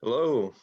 Hello.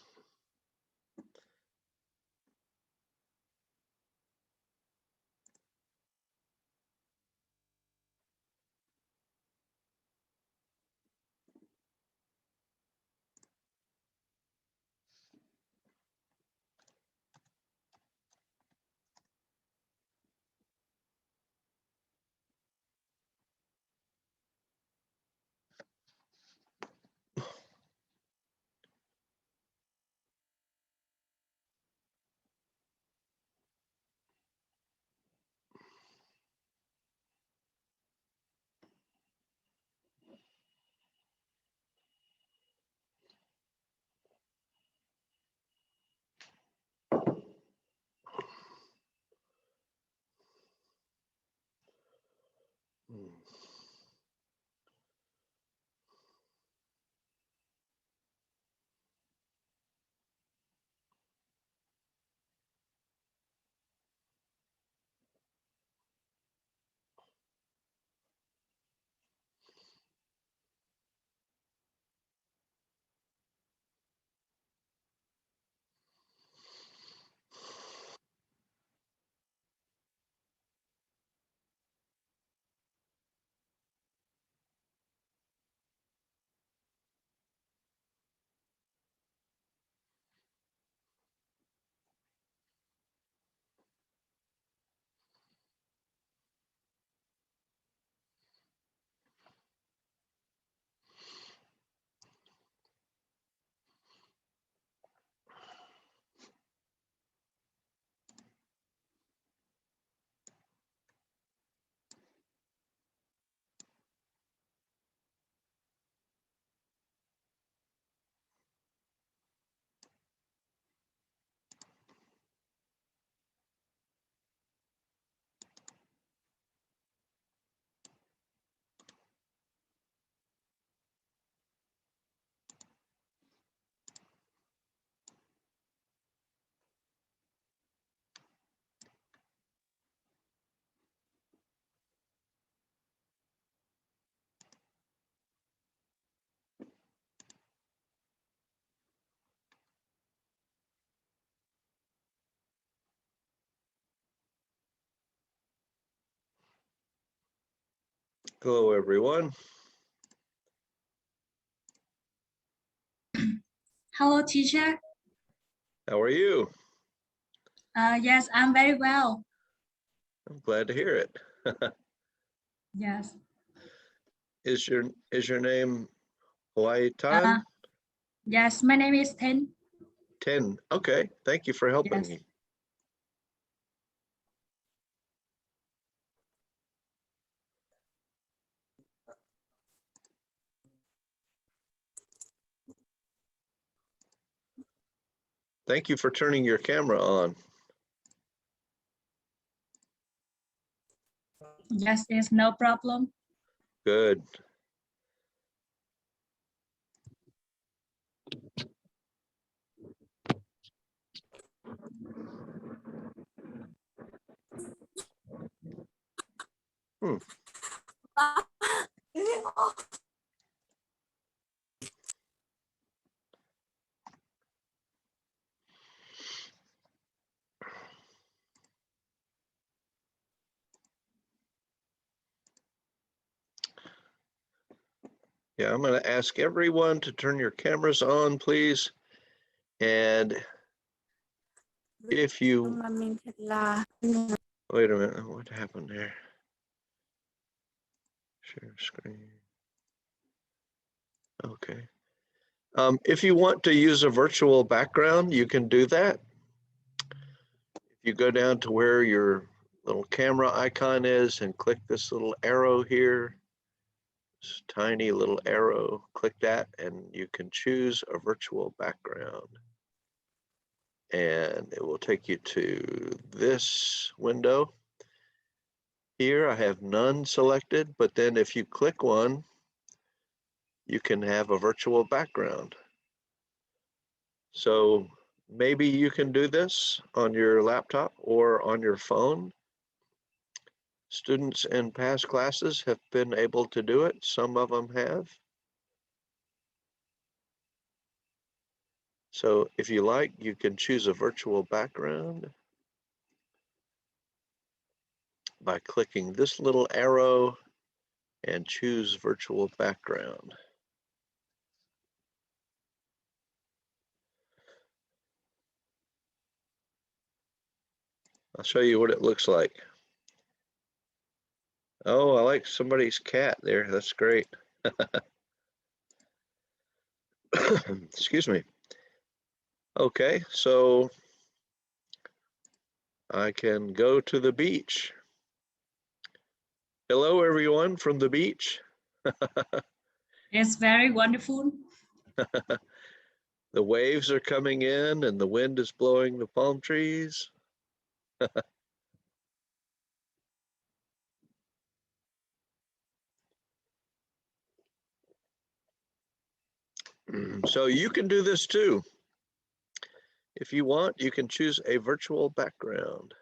Hello, everyone. Hello, teacher. How are you? Yes, I'm very well. I'm glad to hear it. Yes. Is your name Hawaii Tan? Yes, my name is Ten. Ten. Okay. Thank you for helping Yes. me. Thank you for turning your camera on. Yes, it's no problem. Good. Yeah, I'm going to ask everyone to turn your cameras on, please. And if you, wait a minute, what happened there? Share screen. Okay. If you want to use a virtual background, you can do that. If you go down to where your little camera icon is and click this little arrow here, this tiny little arrow, click that and you can choose a virtual background. And it will take you to this window. Here I have none selected, but then if you click one, you can have a virtual background. So maybe you can do this on your laptop or on your phone. Students in past classes have been able to do it. Some of them have. So if you like, you can choose a virtual background by clicking this little arrow and choose virtual background. I'll show you what it looks like. Oh, I like somebody's cat there. That's great. Excuse me. Okay, so I can go to the beach. Hello, everyone from the beach. It's very wonderful. The waves are coming in and the wind is blowing the palm trees. So you can do this too. If you want, you can choose a virtual background.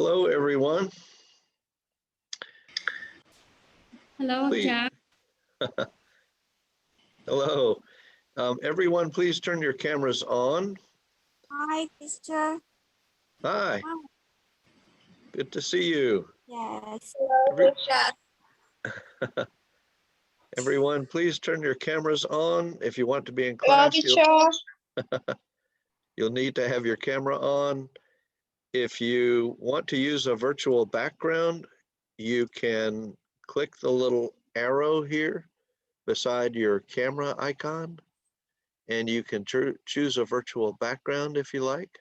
Hello, everyone. Hello, Please. Jack. Hello. Everyone, please turn your cameras on. Hi, teacher. Hi. Good to see you. Yes. Everyone, please turn your cameras on. If you want to be in class, you'll need to have your camera on. If you want to use a virtual background, you can click the little arrow here beside your camera icon, and you can choose a virtual background if you like.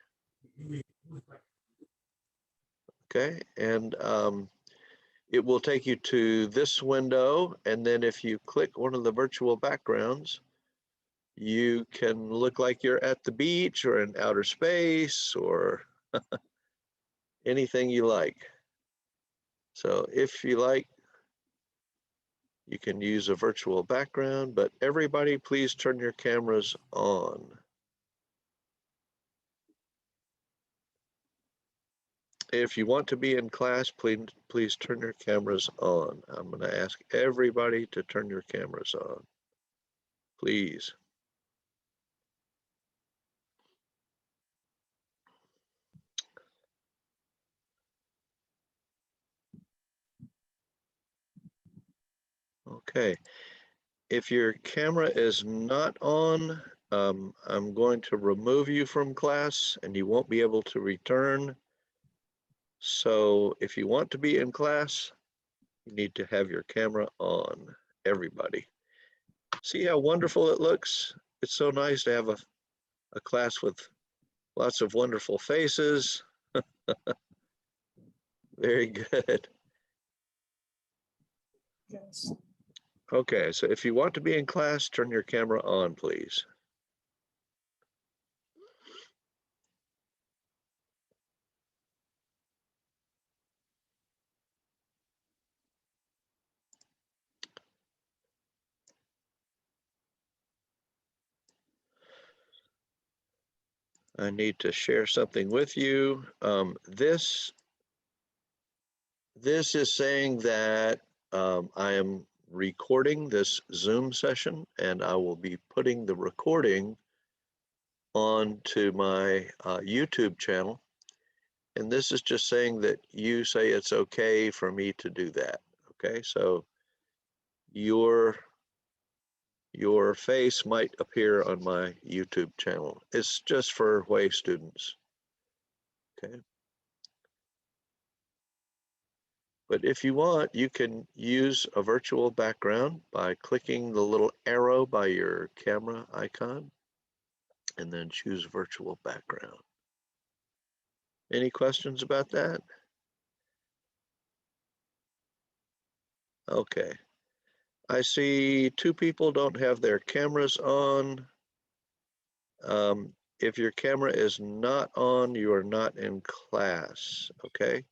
Okay, and it will take you to this window, and then if you click one of the virtual backgrounds, you can look like you're at the beach or in outer space or anything you like. So if you like, you can use a virtual background, but everybody please turn your cameras on. If you want to be in class, please turn your cameras on. I'm going to ask everybody to turn your cameras on, please. Okay. If your camera is not on, I'm going to remove you from class and you won't be able to return. So if you want to be in class, you need to have your camera on, everybody. See how wonderful it looks? It's so nice to have a class with lots of wonderful faces. Very good. Yes. Okay, so if you want to be in class, turn your camera on, please. I need to share something with you. This is saying that I am recording this Zoom session and I will be putting the recording onto my YouTube channel. And this is just saying that you say it's okay for me to do that. Okay, so your face might appear on my YouTube channel. It's just for Hue students. Okay. But if you want, you can use a virtual background by clicking the little arrow by your camera icon and then choose virtual background. Any questions about that? Okay. I see two people don't have their cameras on. If your camera is not on, you are not in class, okay?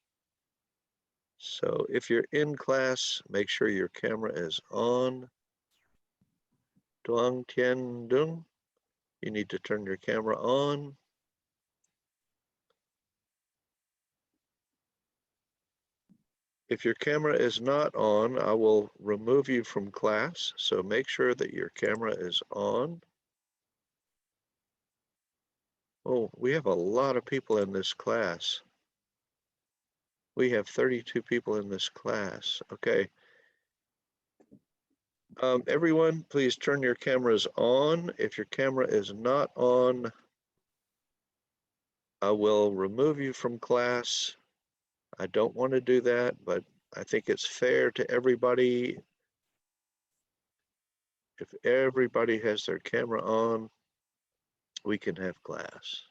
So if you're in class, make sure your camera is on. Duong Tien Dung, you need to turn your camera on. If your camera is not on, I will remove you from class. So make sure that your camera is on. Oh, we have a lot of people in this class. We have 32 people in this class. Okay. Everyone, please turn your cameras on. If your camera is not on, I will remove you from class. I don't want to do that, but I think it's fair to everybody. If everybody has their camera on, we can have class.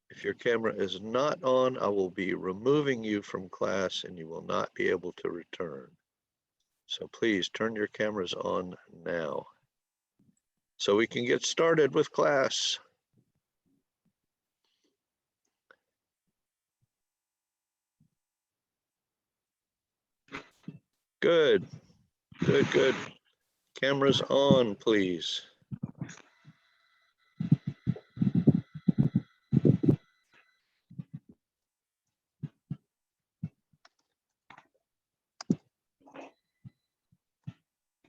If your camera is not on, I will be removing you from class and you will not be able to return. So please turn your cameras on now so we can get started with class. Good, good, good. Cameras on, please.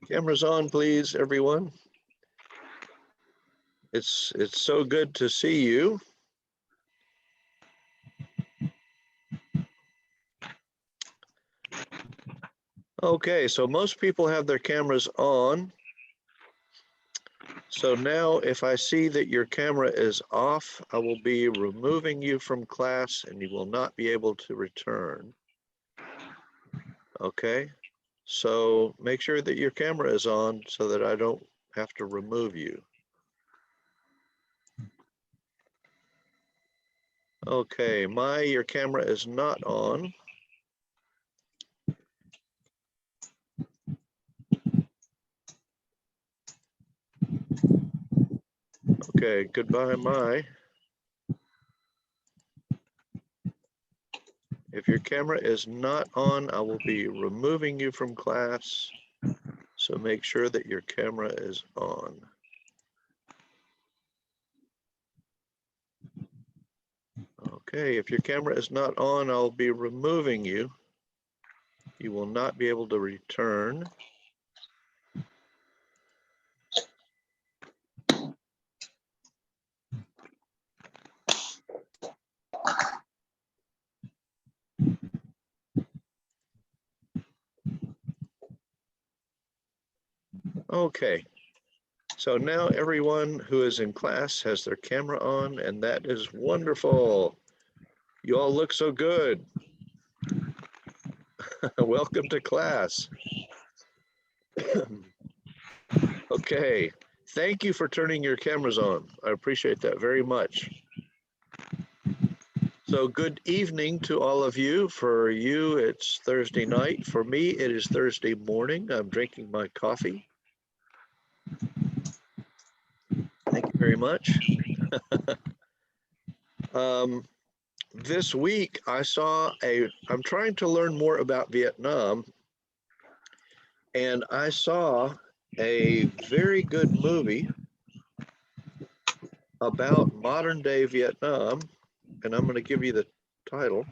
Cameras on, please, everyone. It's so good to see you. Okay, so most people have their cameras on. So now if I see that your camera is off, I will be removing you from class and you will not be able to return. Okay, so make sure that your camera is on so that I don't have to remove you. Okay, your camera is not on. Okay, goodbye, Mai. If your camera is not on, I will be removing you from class. So make sure that your camera is on. Okay, if your camera is not on, I'll be removing you. You will not be able to return. Okay, so now everyone who is in class has their camera on, and that is wonderful. You all look so good. Welcome to class. Okay, thank you for turning your cameras on. I appreciate that very much. So good evening to all of you. For you, it's Thursday night. For me, it is Thursday morning. I'm drinking my coffee. Thank you very much. This week, I'm trying to learn more about Vietnam, and I saw a very good movie about modern day Vietnam, and I'm going to give you the title.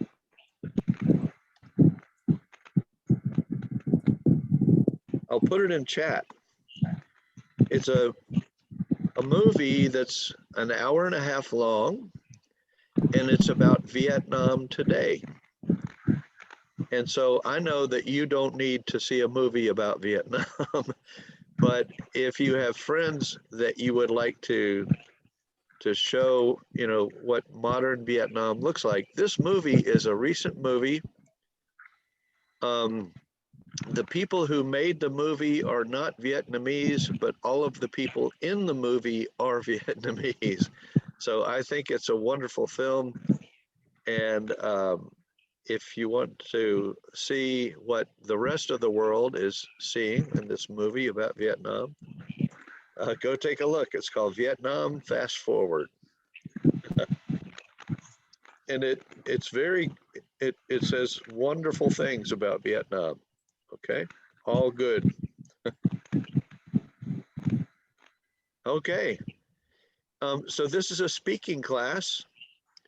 I'll put it in chat. It's a movie that's an hour and a half long, and it's about Vietnam today. And so I know that you don't need to see a movie about Vietnam, but if you have friends that you would like to show, what modern Vietnam looks like, this movie is a recent movie. The people who made the movie are not Vietnamese, but all of the people in the movie are Vietnamese. So I think it's a wonderful film. And if you want to see what the rest of the world is seeing in this movie about Vietnam, go take a look. It's called Vietnam Fast Forward. And it says wonderful things about Vietnam. Okay, all good. Okay, so this is a speaking class.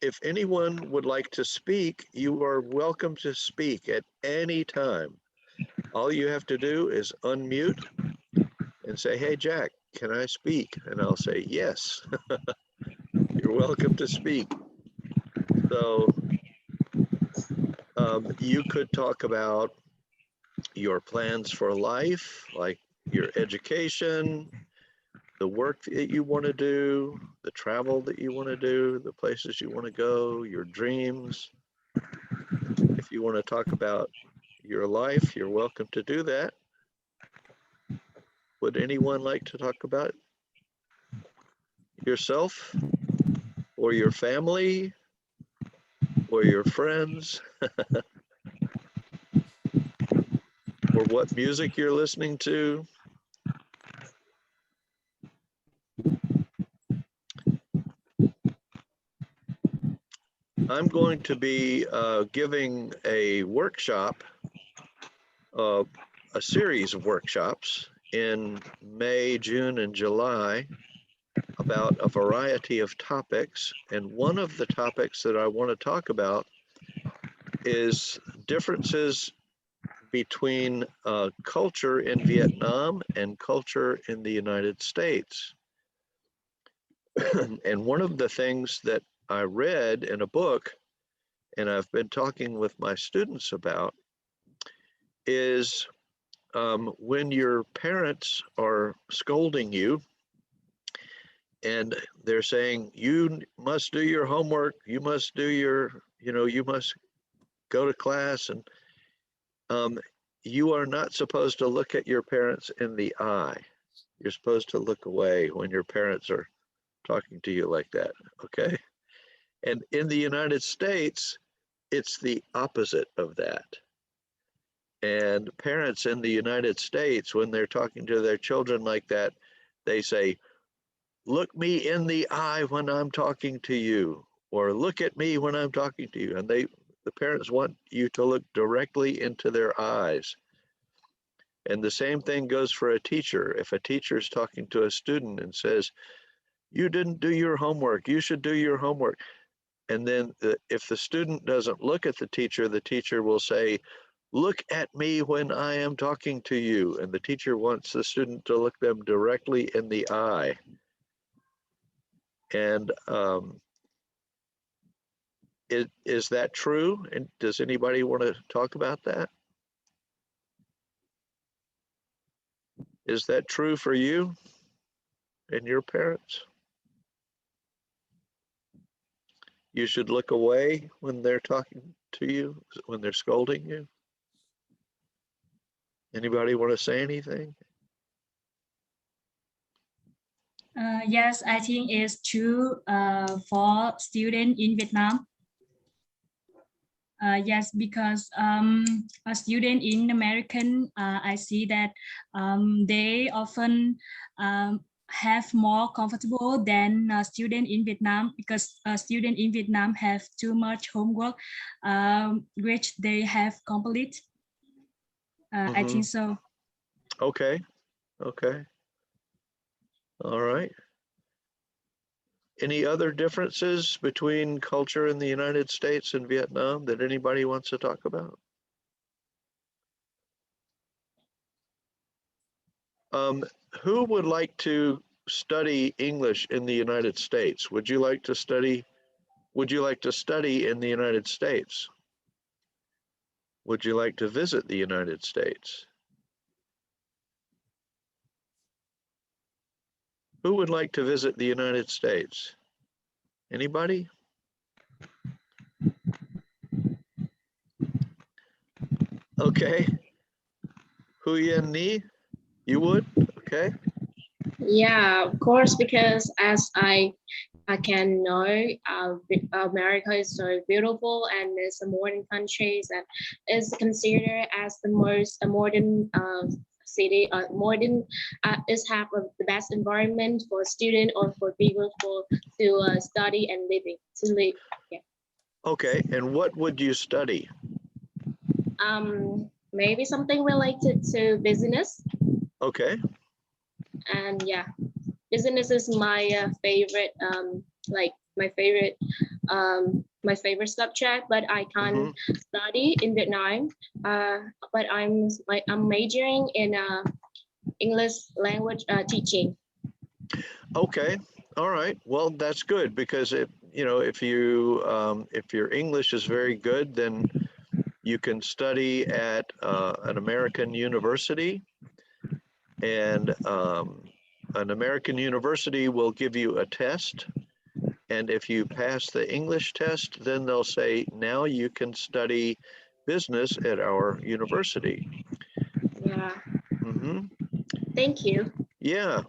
If anyone would like to speak, you are welcome to speak at any time. All you have to do is unmute and say, hey, Jack, can I speak? And I'll say, yes, you're welcome to speak. So you could talk about your plans for life, like your education, the work that you want to do, the travel that you want to do, the places you want to go, your dreams. If you want to talk about your life, you're welcome to do that. Would anyone like to talk about yourself or your family or your friends or what music you're listening to? I'm going to be giving a workshop, a series of workshops in May, June, and July about a variety of topics. And one of the topics that I want to talk about is differences between culture in Vietnam and culture in the United States. And one of the things that I read in a book, and I've been talking with my students about, is when your parents are scolding you and they're saying, you must do your homework, you must do your, you must go to class, and you are not supposed to look at your parents in the eye. You're supposed to look away when your parents are talking to you like that, okay? And in the United States, it's the opposite of that. And parents in the United States, when they're talking to their children like that, they say, look me in the eye when I'm talking to you, or look at me when I'm talking to you. And the parents want you to look directly into their eyes. And the same thing goes for a teacher. If a teacher is talking to a student and says, you didn't do your homework, you should do your homework. And then if the student doesn't look at the teacher will say, look at me when I am talking to you. And the teacher wants the student to look them directly in the eye. And is that true? And does anybody want to talk about that? Is that true for you and your parents? You should look away when they're talking to you, when they're scolding you? Anybody want to say anything? Yes, I think it's true for students in Vietnam. Yes, because a student in American, I see that they often have more comfortable than a student in Vietnam, because a student in Vietnam have too much homework, which they have complete. I think so. Okay. Okay. All right. Any other differences between culture in the United States and Vietnam that anybody wants to talk about? Who would like to study English in the United States? Would you like to study in the United States? Would you like to visit the United States? Who would like to visit the United States? Anybody? Okay. Hue Univ, you would? Okay. Yeah, of course, because as I can know, America is so beautiful and it's a modern country that is considered as the most modern city, modern is have the best environment for student or for people to study and living to live. Yeah. Okay, and what would you study? Maybe something related to business. Okay. And yeah, business is my favorite, like my favorite subject, but I can't study in Vietnam. But I'm majoring in English language teaching. Okay. All right. Well, that's good, because if your English is very good, then you can study at an American university, and an American university will give you a test. And if you pass the English test, then they'll say, now you can study business at our university. Yeah. Thank you. Yeah.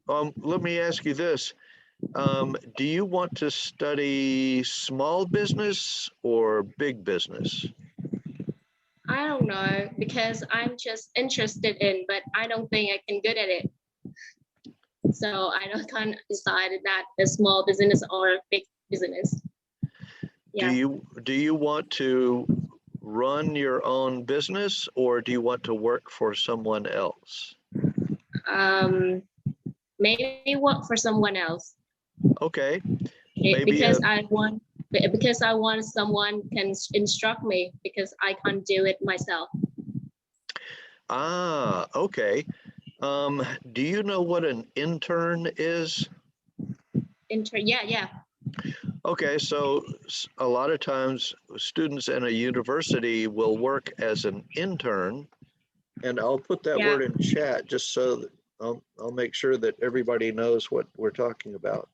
Let me ask you this. Do you want to study small business or big business? I don't know, because I'm just interested in, but I don't think I can good at it. So I can't decide that a small business or a big business. Yeah. Do you want to run your own business, or do you want to work for someone else? Maybe work for someone else. Okay. Because I want someone can instruct me, because I can't do it myself. Ah, okay. Do you know what an intern is? Yeah. Okay, so a lot of times students in a university will work as an intern, and I'll put that Yeah. word in chat just so that I'll make sure that everybody knows what we're talking about.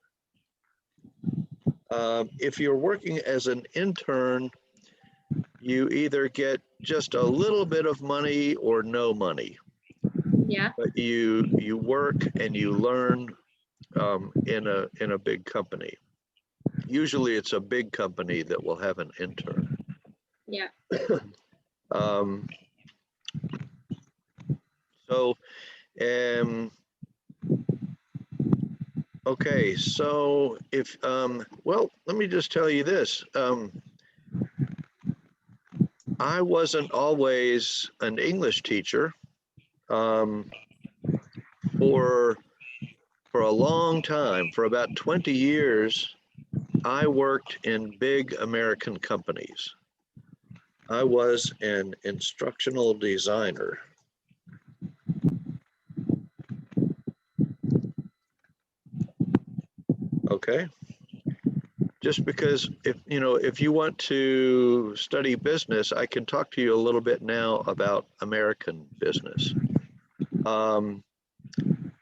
If you're working as an intern, you either get just a little bit of money or no money. Yeah. But you work and you learn in a big company. Usually it's a big company that will have an intern. Yeah. um, so okay, so if well, let me just tell you this. I wasn't always an English teacher. Um, for a long time, for about 20 years, I worked in big American companies. I was an instructional designer. Okay. Just because if you want to study business, I can talk to you a little bit now about American business.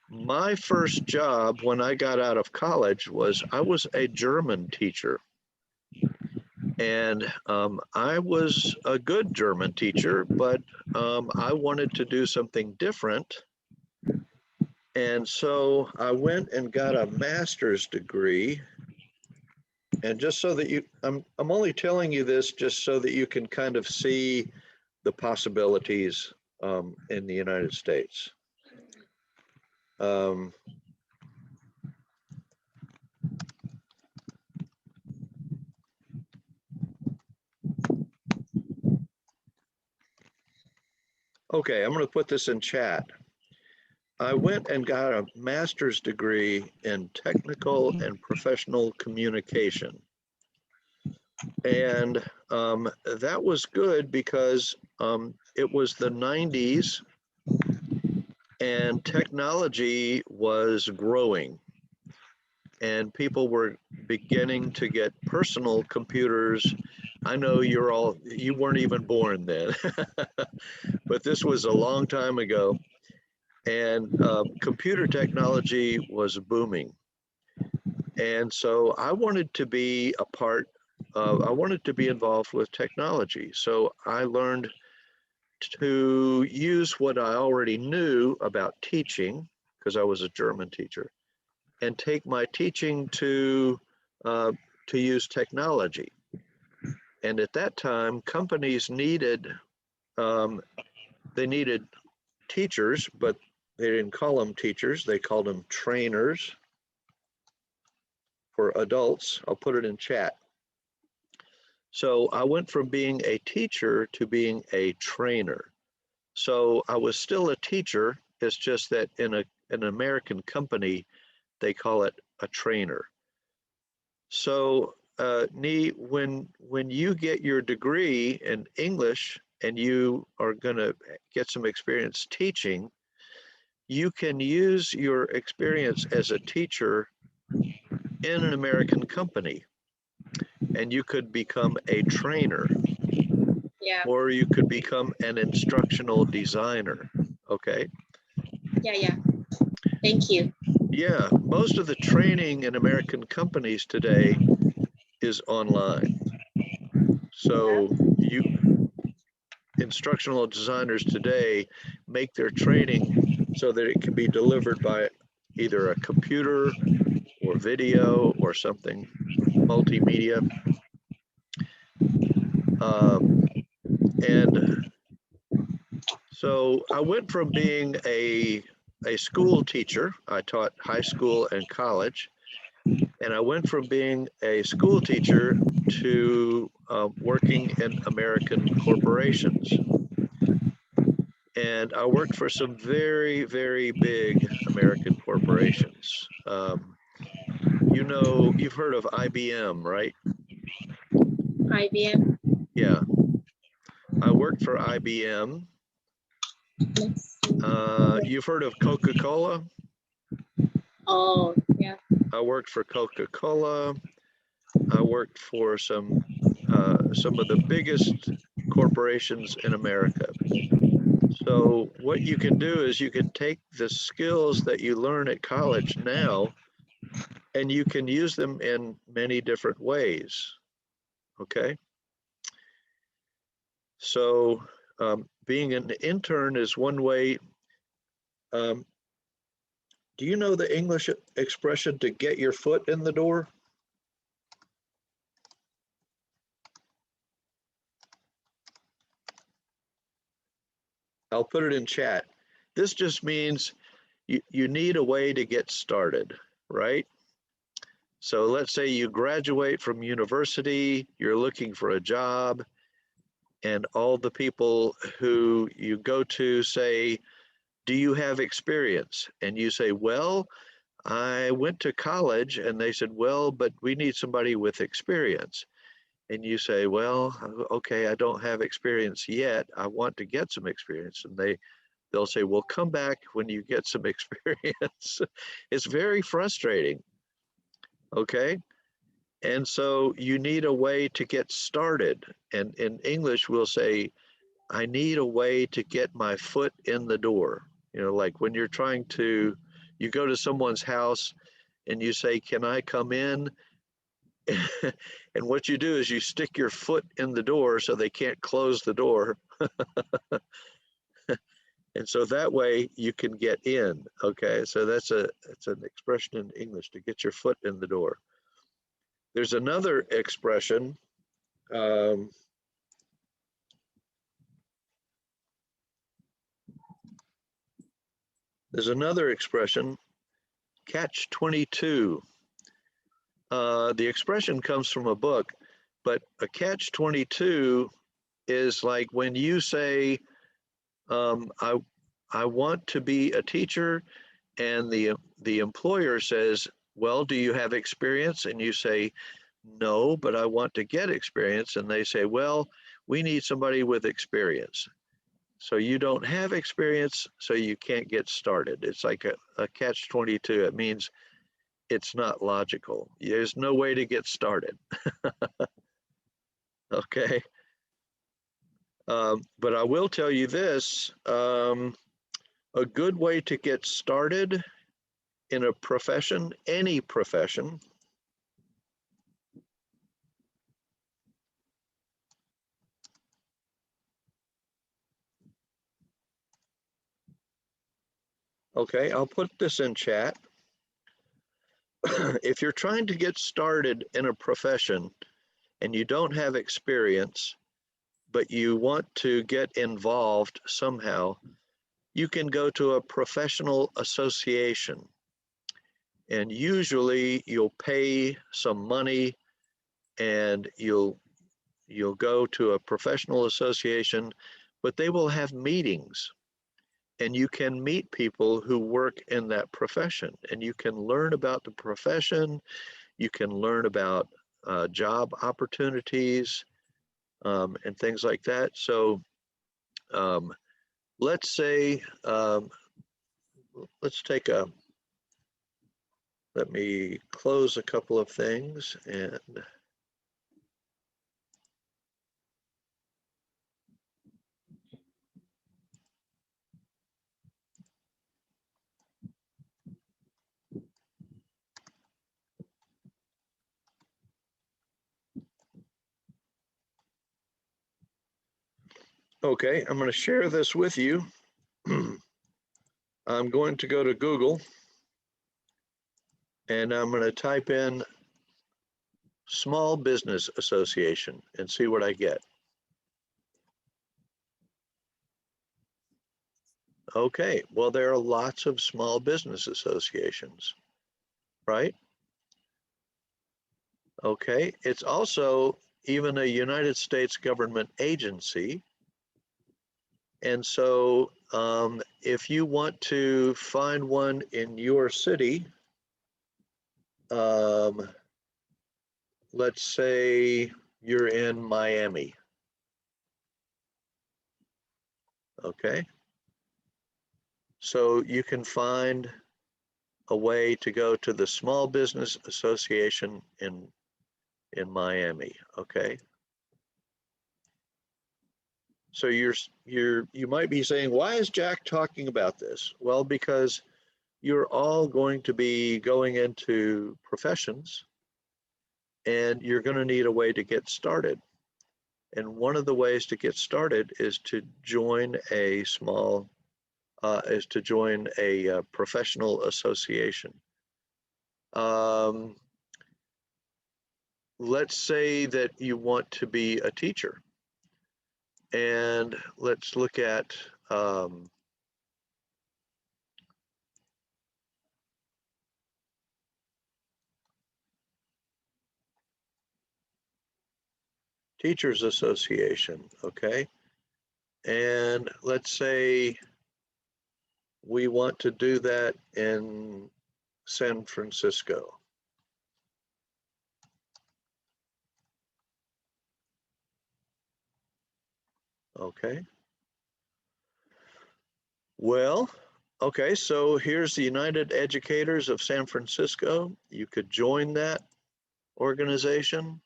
My first job when I got out of college was I was a German teacher. And I was a good German teacher, but I wanted to do something different. And so I went and got a master's degree. And just so that I'm only telling you this just so that you can kind of see the possibilities in the United States. Okay, I'm going to put this in chat. I went and got a master's degree in technical and professional communication. And that was good because it was the 90s and technology was growing. And people were beginning to get personal computers. I know you weren't even born then, but this was a long time ago. And computer technology was booming. And so I wanted to be I wanted to be involved with technology. So I learned to use what I already knew about teaching, because I was a German teacher, and take my teaching to use technology. And at that time, companies needed teachers, but they didn't call them teachers. They called them trainers for adults. I'll put it in chat. So I went from being a teacher to being a trainer. So I was still a teacher. It's just that in an American company, they call it a trainer. So Nee, when you get your degree in English and you are going to get some experience teaching, you can use your experience as a teacher in an American company, and you could become a trainer. Yeah. Or you could become an instructional designer. Okay. Yeah. Thank you. Yeah, most of the training in American companies today is online. So instructional designers today make their training so that it can be delivered by either a computer or video or something, multimedia. And so I went from being a school teacher. I taught high school and college. And I went from being a school teacher to working in American corporations. And I worked for some very, very big American corporations. You've heard of IBM, right? IBM. Yeah. I worked for IBM Let's see. You've heard of Coca-Cola? Oh, yeah. I worked for Coca-Cola. I worked for some of the biggest corporations in America. So what you can do is you can take the skills that you learn at college now and you can use them in many different ways. Okay. So being an intern is one way. Do you know the English expression to get your foot in the door? I'll put it in chat. This just means you need a way to get started, right? So let's say you graduate from university, you're looking for a job, and all the people who you go to say, do you have experience? And you say, well, I went to college, and they said, well, but we need somebody with experience. And you say, well, okay, I don't have experience yet. I want to get some experience. And they'll say, well, come back when you get some experience. It's very frustrating. Okay. And so you need a way to get started. And in English, we'll say, I need a way to get my foot in the door. You know, like when you're trying to, you go to someone's house and you say, can I come in? And what you do is you stick your foot in the door so they can't close the door. And so that way you can get in. Okay, so that's an expression in English, to get your foot in the door. There's another expression. There's another expression, catch 22. The expression comes from a book, but a catch 22 is like when you say, I want to be a teacher, and the employer says, well, do you have experience? And you say, no, but I want to get experience. And they say, well, we need somebody with experience. So you don't have experience, so you can't get started. It's like a catch 22. It means it's not logical. There's no way to get started. Okay. But I will tell you this, a good way to get started in a profession, any profession, okay, I'll put this in chat. If you're trying to get started in a profession and you don't have experience, but you want to get involved somehow, you can go to a professional association. And usually you'll pay some money and you'll go to a professional association, but they will have meetings. And you can meet people who work in that profession, and you can learn about the profession. You can learn about job opportunities and things like that. So let's say, let's take a, let me close a couple of things and okay, I'm going to share this with you. I'm going to go to Google and I'm going to type in Small Business Association and see what I get. Okay, well, there are lots of small business associations, right? Okay, it's also even a United States government agency. And so if you want to find one in your city, let's say you're in Miami. Okay. So you can find a way to go to the Small Business Association in Miami, okay? So you might be saying, why is Jack talking about this? Well, because you're all going to be going into professions and you're going to need a way to get started. And one of the ways to get started is to join a professional association. Let's say that you want to be a teacher, and let's look at Teachers Association, okay? And let's say we want to do that in San Francisco. Okay. Well, okay, so here's the United Educators of San Francisco. You could join that organization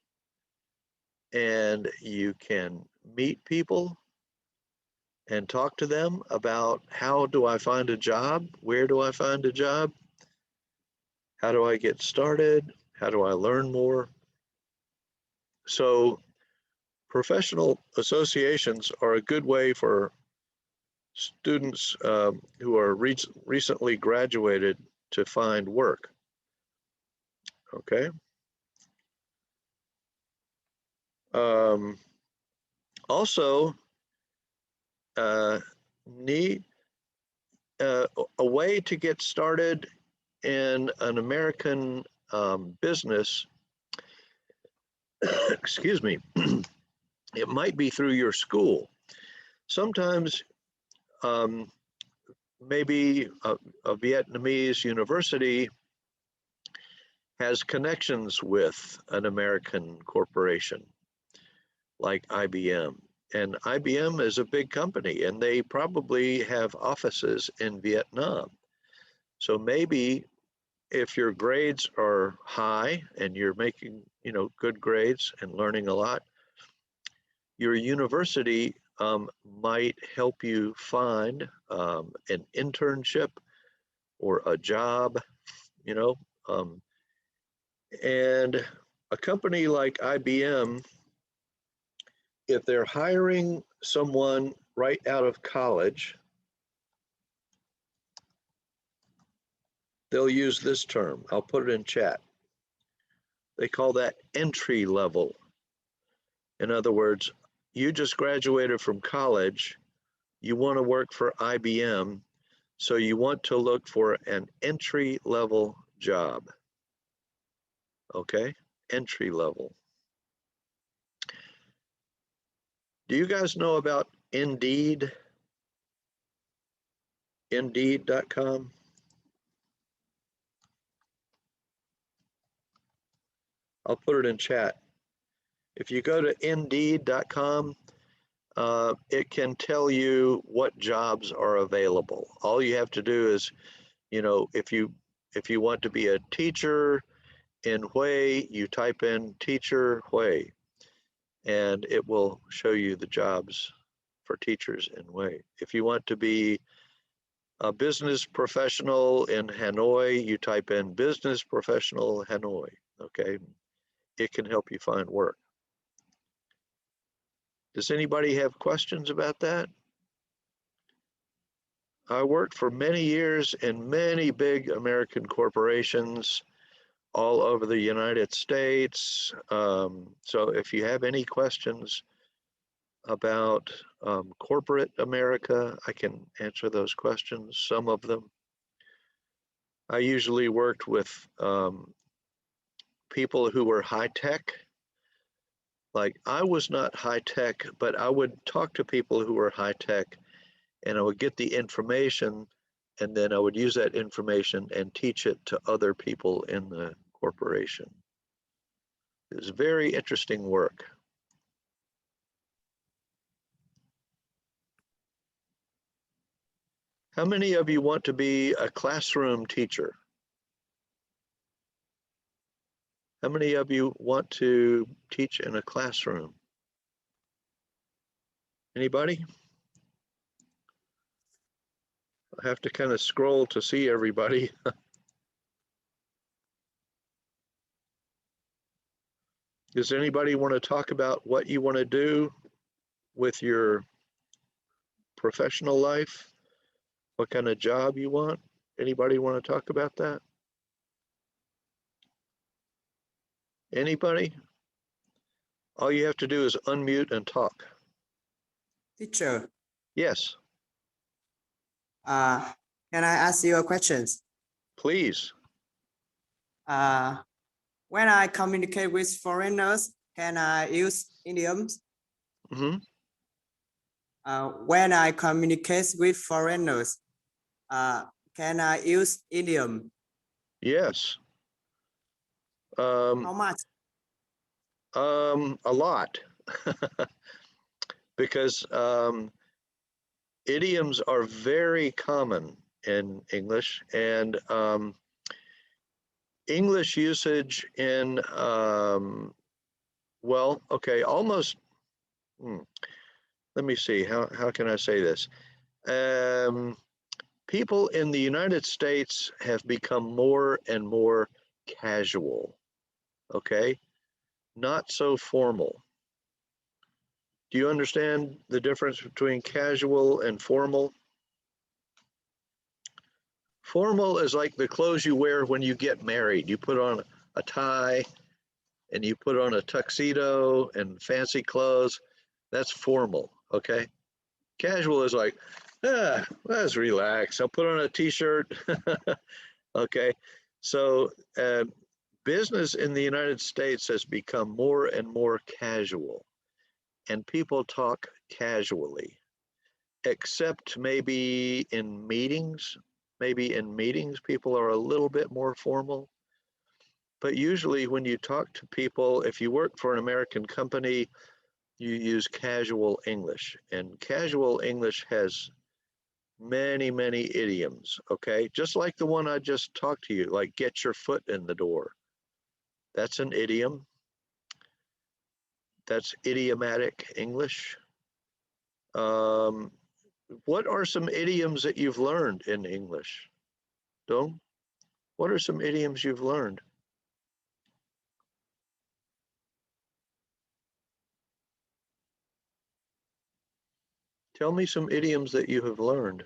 and you can meet people and talk to them about how do I find a job? Where do I find a job? How do I get started? How do I learn more? So professional associations are a good way for students who are recently graduated to find work. Okay. Also, need a way to get started in an American business. Excuse me. It might be through your school. Sometimes maybe a Vietnamese university has connections with an American corporation like IBM. And IBM is a big company and they probably have offices in Vietnam. So maybe if your grades are high and you're making, good grades and learning a lot, your university might help you find an internship or a job, and a company like IBM, if they're hiring someone right out of college, they'll use this term. I'll put it in chat. They call that entry level. In other words, you just graduated from college, you want to work for IBM, so you want to look for an entry level job. Okay, entry level. Do you guys know about Indeed? Indeed.com? I'll put it in chat. If you go to Indeed.com, it can tell you what jobs are available. All you have to do is, if you want to be a teacher in Hue, you type in teacher Hue, and it will show you the jobs for teachers in Hue. If you want to be a business professional in Hanoi, you type in business professional Hanoi, okay? It can help you find work. Does anybody have questions about that? I worked for many years in many big American corporations all over the United States. So if you have any questions about corporate America, I can answer those questions, some of them. I usually worked with people who were high tech. Like I was not high tech, but I would talk to people who were high tech and I would get the information and then I would use that information and teach it to other people in the corporation. It was very interesting work. How many of you want to be a classroom teacher? How many of you want to teach in a classroom? Anybody? I have to kind of scroll to see everybody. Does anybody want to talk about what you want to do with your professional life? What kind of job you want? Anybody want to talk about that? Anybody? All you have to do is unmute and talk. Teacher, Yes, can I ask you a question? please. When I communicate with foreigners, can I use idioms? Hmm. When I communicate with foreigners, can I use idiom? Yes. How much? A lot. Because idioms are very common in English, and English usage in, well, okay, almost, let me see, how can I say this? People in the United States have become more and more casual, okay? Not so formal. Do you understand the difference between casual and formal? Formal is like the clothes you wear when you get married. You put on a tie and you put on a tuxedo and fancy clothes. That's formal, okay? Casual is like, let's relax. I'll put on a t-shirt. Okay, so business in the United States has become more and more casual, and people talk casually, except maybe in meetings. Maybe in meetings, people are a little bit more formal. But usually when you talk to people, if you work for an American company, you use casual English. And casual English has many, many idioms, okay? Just like the one I just talked to you, like get your foot in the door. That's an idiom. That's idiomatic English. What are some idioms that you've learned in English? Dong, what are some idioms you've learned? Tell me some idioms that you have learned.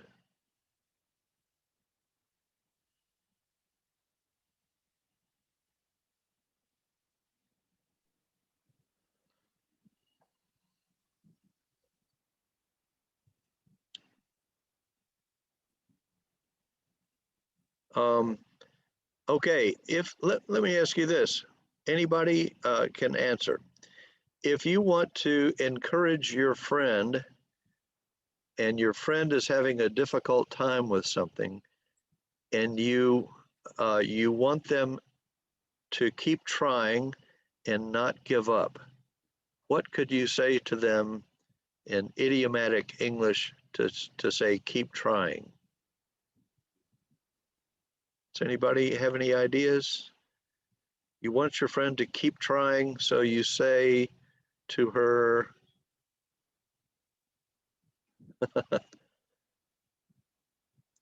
Okay, let me ask you this. Anybody can answer. If you want to encourage your friend and your friend is having a difficult time with something, and you want them to keep trying and not give up, what could you say to them in idiomatic English to say keep trying? Does anybody have any ideas? You want your friend to keep trying, so you say to her,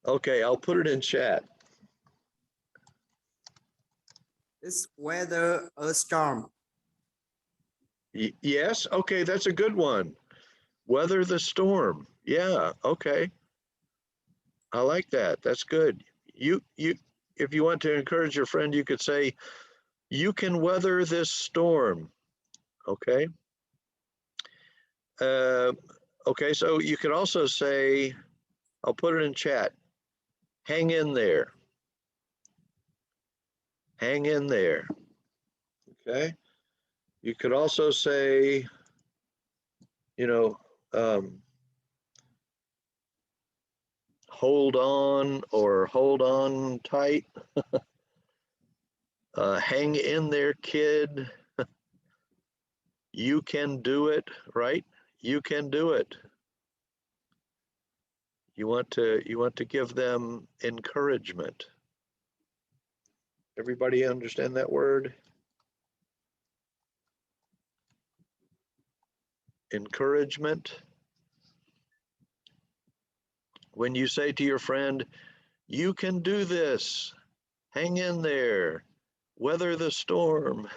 okay, I'll put it in chat. Is weather a storm? Yes, okay, that's a good one. Weather the storm. Yeah, okay. I like that. That's good. If you want to encourage your friend, you could say, you can weather this storm. Okay. Okay, so you could also say, I'll put it in chat, hang in there. Hang in there. Okay. You could also say, you know, hold on or hold on tight. Hang in there, kid. You can do it, right? You can do it. You want to give them encouragement. Everybody understand that word? Encouragement. When you say to your friend, you can do this, hang in there, weather the storm.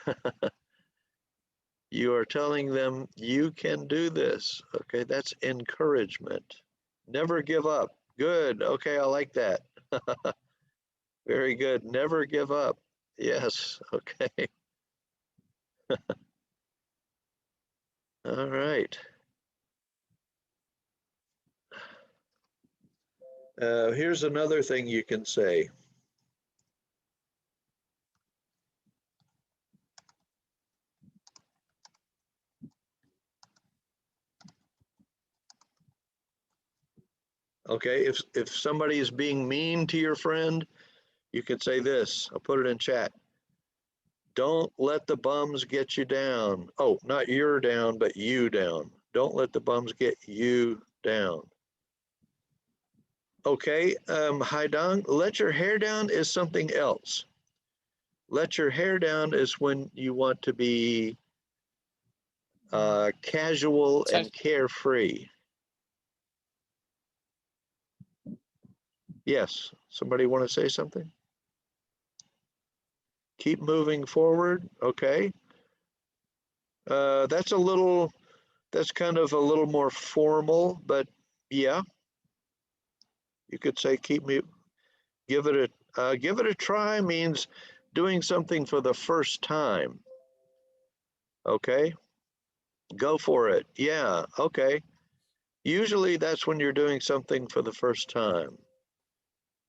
You are telling them you can do this. Okay, that's encouragement. Never give up. Good. Okay, I like that. Very good. Never give up. Yes. Okay. All right. Here's another thing you can say. Okay, if somebody is being mean to your friend, you could say this. I'll put it in chat. Don't let the bums get you down. Oh, not you're down, but you down. Don't let the bums get you down. Okay, Haidang, let your hair down is something else. Let your hair down is when you want to be casual and carefree. Yes, somebody want to say something? Keep moving forward, okay. That's kind of a little more formal, but yeah. You could say give it a try means doing something for the first time. Okay, go for it. Yeah, okay. Usually that's when you're doing something for the first time.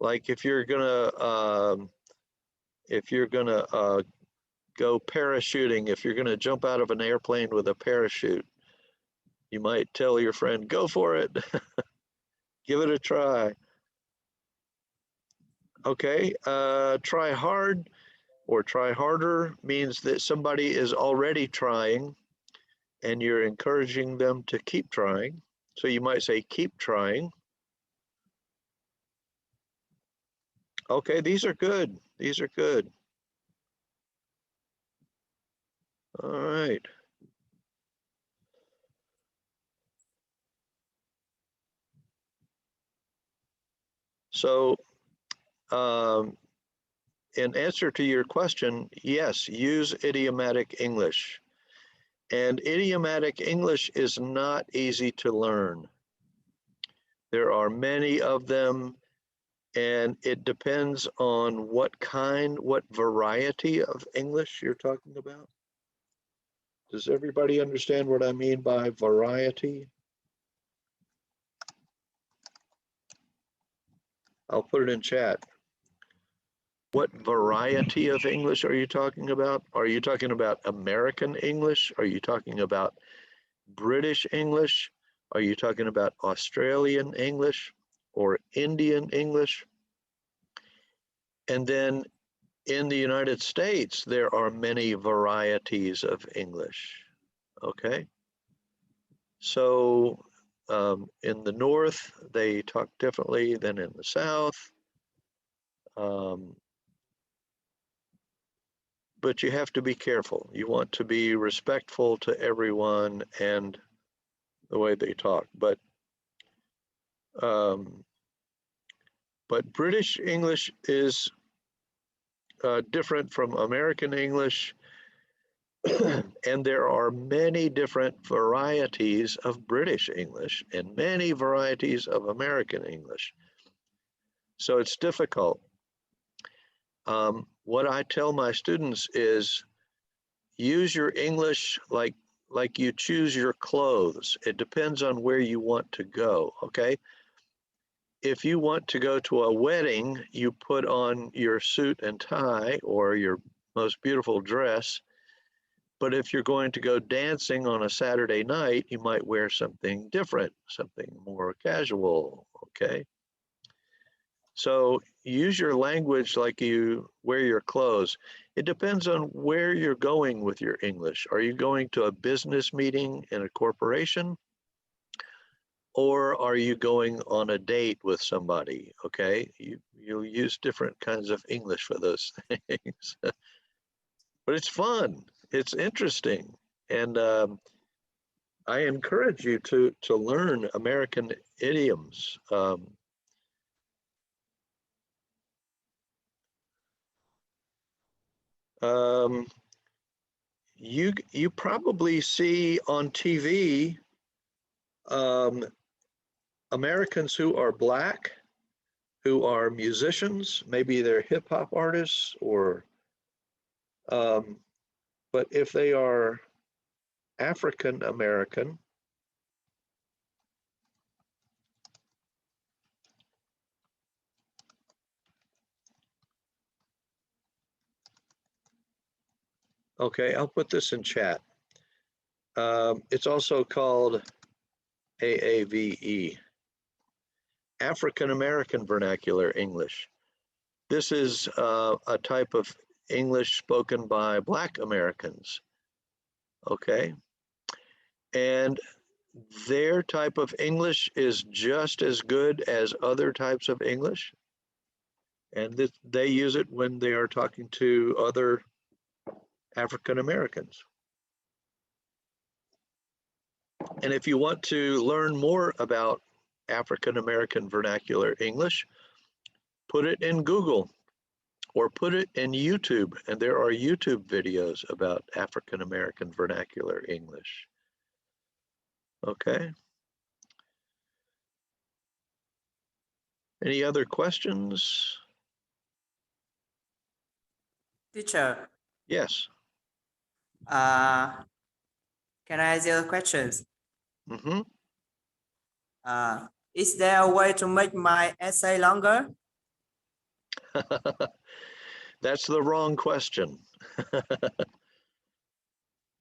Like if you're gonna go parachuting, if you're gonna jump out of an airplane with a parachute, you might tell your friend, go for it. Give it a try. Okay, try hard or try harder means that somebody is already trying and you're encouraging them to keep trying. So you might say, keep trying. Okay, these are good. These are good. All right. So in answer to your question, yes, use idiomatic English. And idiomatic English is not easy to learn. There are many of them, and it depends on what variety of English you're talking about. Does everybody understand what I mean by variety? I'll put it in chat. What variety of English are you talking about? Are you talking about American English? Are you talking about British English? Are you talking about Australian English or Indian English? And then in the United States, there are many varieties of English, okay? So in the North, they talk differently than in the South. But you have to be careful. You want to be respectful to everyone and the way they talk. But British English is different from American English, and there are many different varieties of British English and many varieties of American English. So it's difficult. What I tell my students is use your English like you choose your clothes. It depends on where you want to go, okay? If you want to go to a wedding, you put on your suit and tie or your most beautiful dress. But if you're going to go dancing on a Saturday night, you might wear something different, something more casual, okay? So use your language like you wear your clothes. It depends on where you're going with your English. Are you going to a business meeting in a corporation? or are you going on a date with somebody? Okay, you'll use different kinds of English for those things. But it's fun, it's interesting, and I encourage you to learn American idioms. You probably see on TV Americans who are Black, who are musicians, maybe they're hip hop artists, or but if they are African American, okay, I'll put this in chat. It's also called AAVE, African American Vernacular English. This is a type of English spoken by Black Americans, okay? And their type of English is just as good as other types of English. And they use it when they are talking to other African Americans. And if you want to learn more about African American vernacular English, put it in Google or put it in YouTube. And there are YouTube videos about African American vernacular English. Okay. Any other questions? Teacher, Yes. can I ask you questions? Mm-hmm. Is there a way to make my essay longer? That's the wrong question.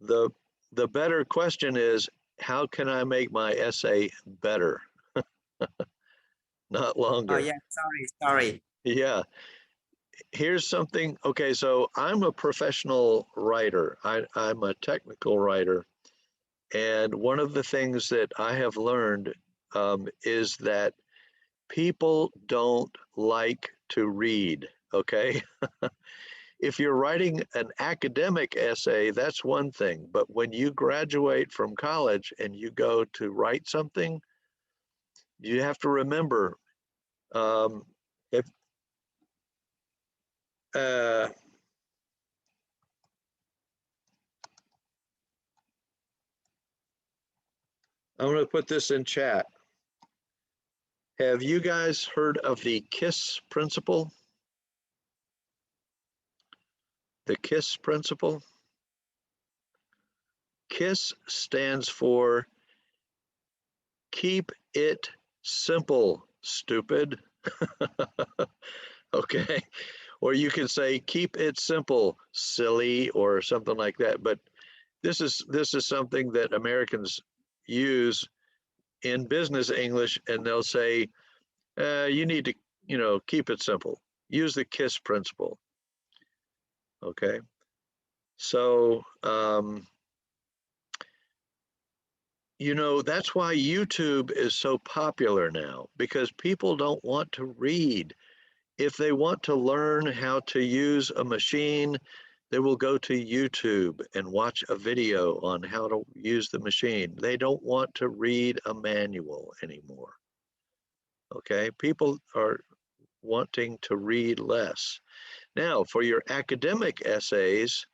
The better question is, how can I make my essay better? Not longer. Oh yeah, sorry. Yeah. Here's something. Okay, so I'm a professional writer. I'm a technical writer. And one of the things that I have learned is that people don't like to read, okay? If you're writing an academic essay, that's one thing. But when you graduate from college and you go to write something, you have to remember if I'm going to put this in chat. Have you guys heard of the KISS principle? The KISS principle? KISS stands for keep it simple, stupid. Okay. Or you can say keep it simple, silly, or something like that. But this is something that Americans use in business English, and they'll say, you need to, keep it simple. Use the KISS principle. Okay. So, that's why YouTube is so popular now, because people don't want to read. If they want to learn how to use a machine, they will go to YouTube and watch a video on how to use the machine. They don't want to read a manual anymore. Okay, people are wanting to read less. Now, for your academic essays,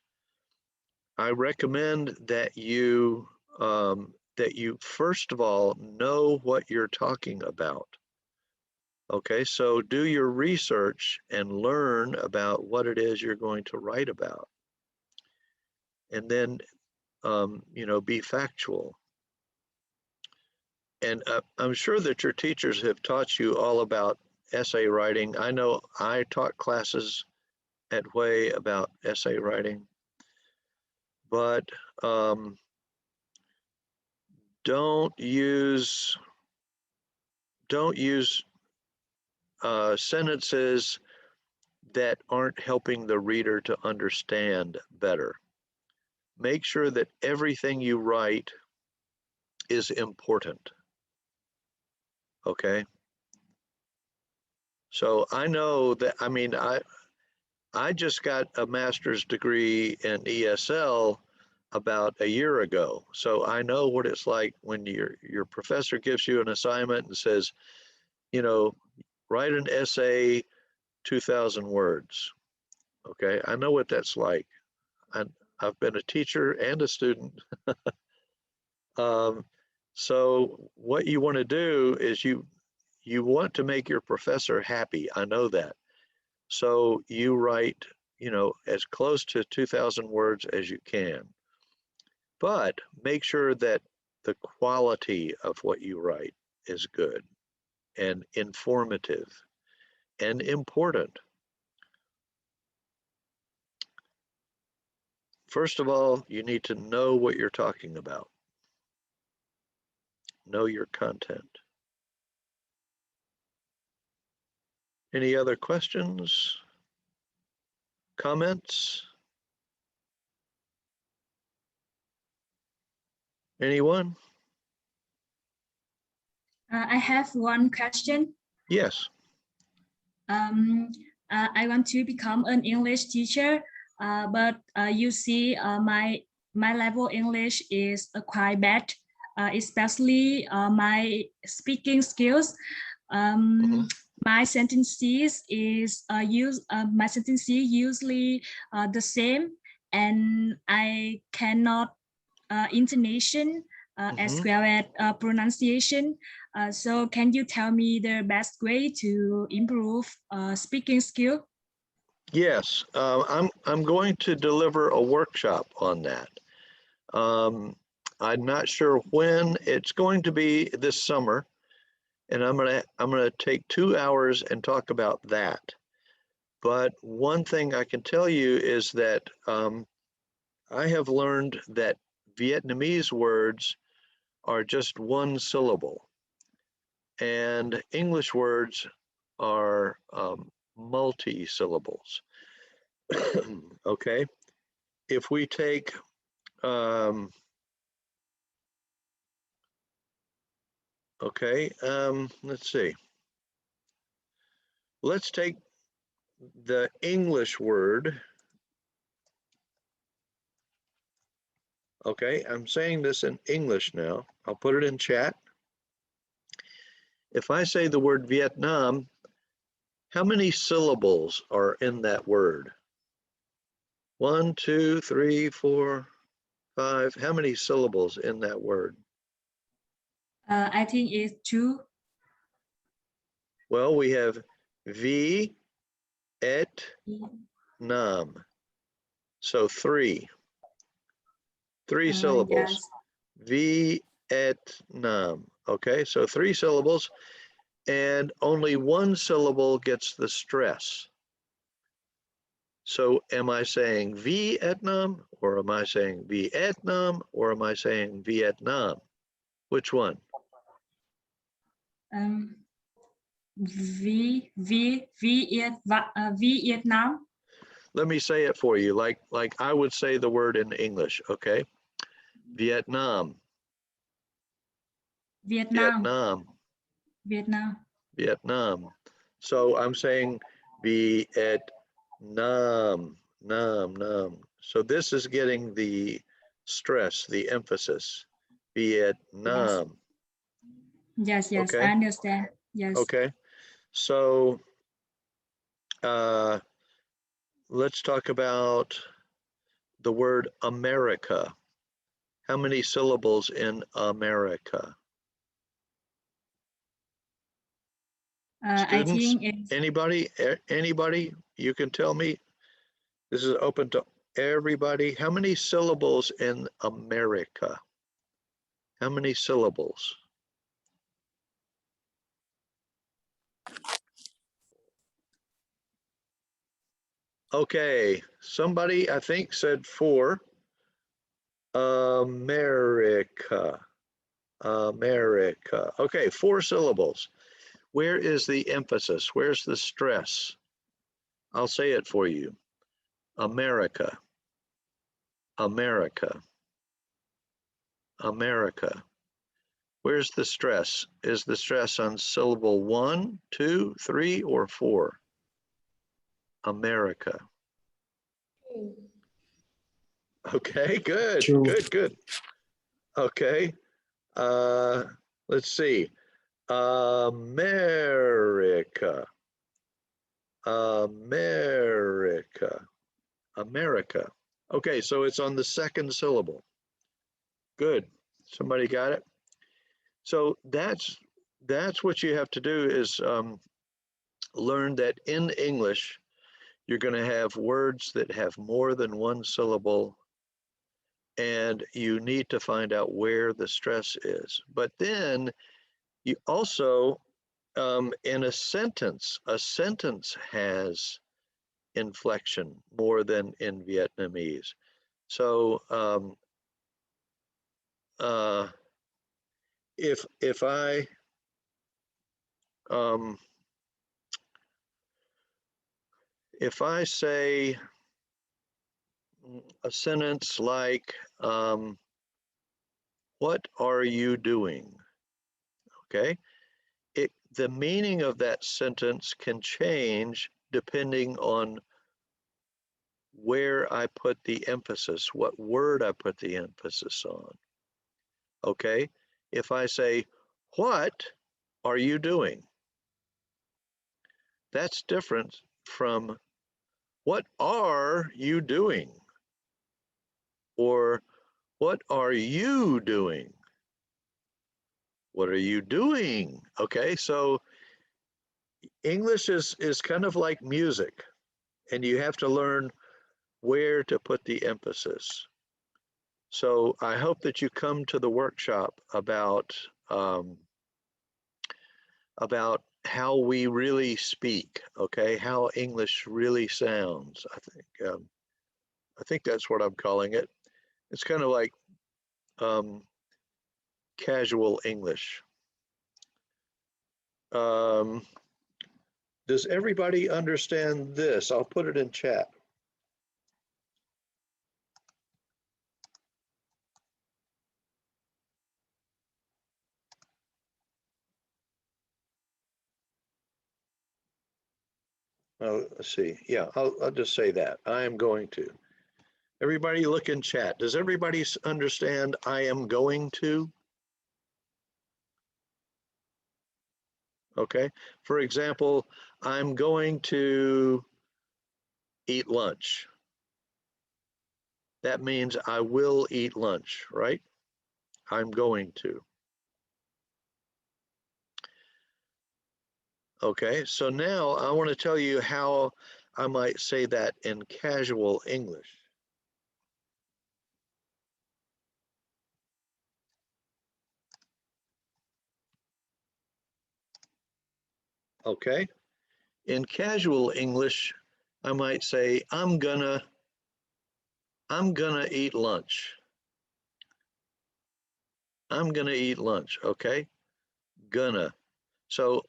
I recommend that you first of all know what you're talking about. Okay, so do your research and learn about what it is you're going to write about. And then, be factual. And I'm sure that your teachers have taught you all about essay writing. I know I taught classes at Hue about essay writing, but don't use sentences that aren't helping the reader to understand better. Make sure that everything you write is important. okay? So I know that, I mean, I just got a master's degree in ESL about a year ago. So I know what it's like when your professor gives you an assignment and says, you know, write an essay, 2,000 words. Okay, I know what that's like. I've been a teacher and a student. So what you want to do is you want to make your professor happy. I know that. So you write, you know, as close to 2,000 words as you can, but make sure that the quality of what you write is good and informative and important. First of all, you need to know what you're talking about. Know your content. Any other questions? Comments? Anyone? I have one question. Yes. I want to become an English teacher, but you see, my level English is quite bad, especially my speaking skills. My sentences is my sentences usually the same, and I cannot intonation as well as pronunciation. So can you tell me the best way to improve speaking skill? Yes, I'm going to deliver a workshop on that. I'm not sure when. It's going to be this summer, and I'm gonna take 2 hours and talk about that. But one thing I can tell you is that I have learned that Vietnamese words are just one syllable, and English words are multi-syllables. Okay, if we take let's see. Let's take the English word. Okay, I'm saying this in English now. I'll put it in chat. If I say the word Vietnam, how many syllables are in that word? 1, 2, 3, 4, 5. How many syllables in that word? I think it's 2. Well, we have V, et, nam. So 3 syllables. Yes. Vietnam. Okay, so 3 syllables, and only 1 syllable gets the stress. So am I saying Vietnam, or am I saying Vietnam, or am I saying Vietnam? Which one? Vietnam. Let me say it for you, like I would say the word in English, okay? Vietnam. Vietnam. So I'm saying Vietnam, nam. So this is getting the stress, the emphasis. Vietnam. Yes, Okay. I understand. Yes. Okay. So let's talk about the word America. How many syllables in America? I Students, think it's anybody, you can tell me. This is open to everybody. How many syllables in America? How many syllables? Okay, somebody I think said 4. America. Okay, 4 syllables. Where is the emphasis? Where's the stress? I'll say it for you. America. Where's the stress? Is the stress on syllable 1, 2, 3, or 4? America. Okay, good, Two. good. Okay, let's see. America. America. Okay, so it's on the second syllable. Good. Somebody got it? So that's what you have to do is learn that in English, you're going to have words that have more than one syllable, and you need to find out where the stress is. But then you also, in a sentence has inflection more than in Vietnamese. So if I say a sentence like, what are you doing? Okay, the meaning of that sentence can change depending on where I put the emphasis, what word I put the emphasis on. Okay, if I say, what are you doing? That's different from what are you doing? Or what are you doing? What are you doing? Okay, so English is kind of like music, and you have to learn where to put the emphasis. So I hope that you come to the workshop about how we really speak, okay, how English really sounds. I think that's what I'm calling it. It's kind of like casual English. Does everybody understand this? I'll put it in chat. Oh, let's see. Yeah, I'll just say that. I am going to. Everybody look in chat. Does everybody understand I am going to? Okay. For example, I'm going to eat lunch. That means I will eat lunch, right? I'm going to. Okay, so now I want to tell you how I might say that in casual English. Okay, in casual English, I might say, I'm gonna eat lunch. I'm gonna eat lunch, okay? Gonna. So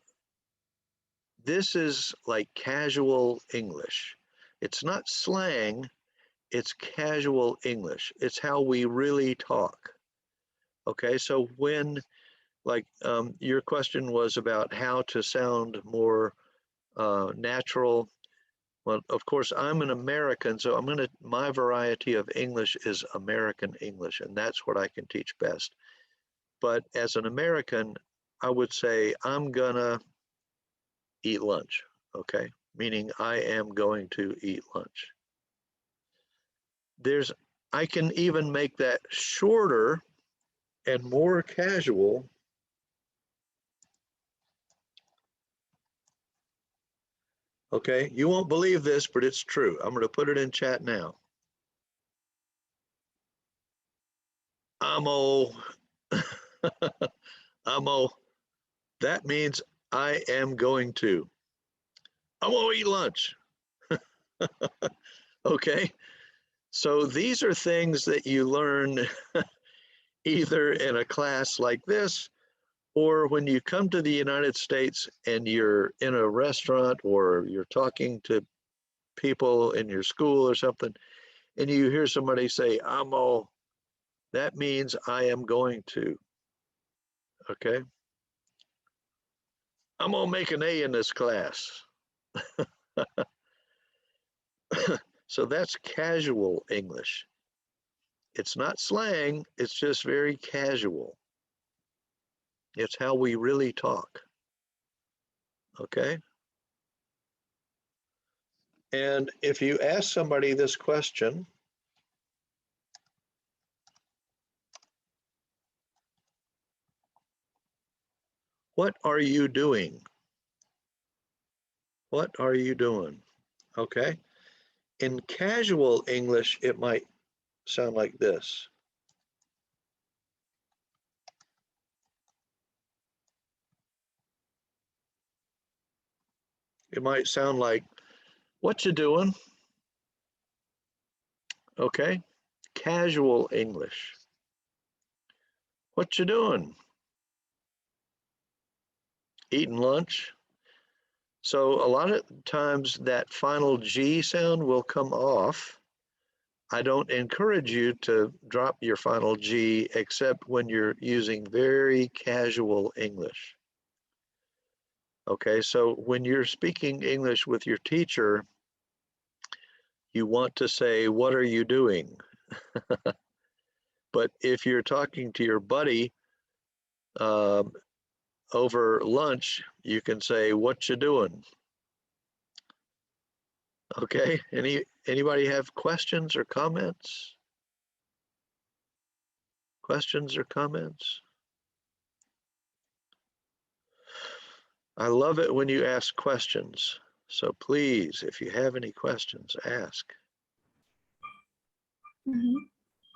this is like casual English. It's not slang, it's casual English. It's how we really talk. Okay, so when, like your question was about how to sound more natural. Well, of course, I'm an American, so my variety of English is American English, and that's what I can teach best. But as an American, I would say, I'm gonna eat lunch, okay? Meaning I am going to eat lunch. I can even make that shorter and more casual. Okay, you won't believe this, but it's true. I'm gonna put it in chat now. Amo. Amo. That means I am going to. I'm gonna eat lunch. Okay, so these are things that you learn either in a class like this, or when you come to the United States and you're in a restaurant or you're talking to people in your school or something, and you hear somebody say, amo, that means I am going to. Okay. I'm gonna make an A in this class. So that's casual English. It's not slang, it's just very casual. It's how we really talk. Okay. And if you ask somebody this question, what are you doing? What are you doing? Okay. In casual English, it might sound like this. It might sound like, what you doing? Okay. Casual English. What you doing? Eating lunch? So a lot of times that final G sound will come off. I don't encourage you to drop your final G except when you're using very casual English. Okay, so when you're speaking English with your teacher, you want to say, what are you doing? But if you're talking to your buddy over lunch, you can say, what you doing? Okay, anybody have questions or comments? Questions or comments? I love it when you ask questions. So please, if you have any questions, ask.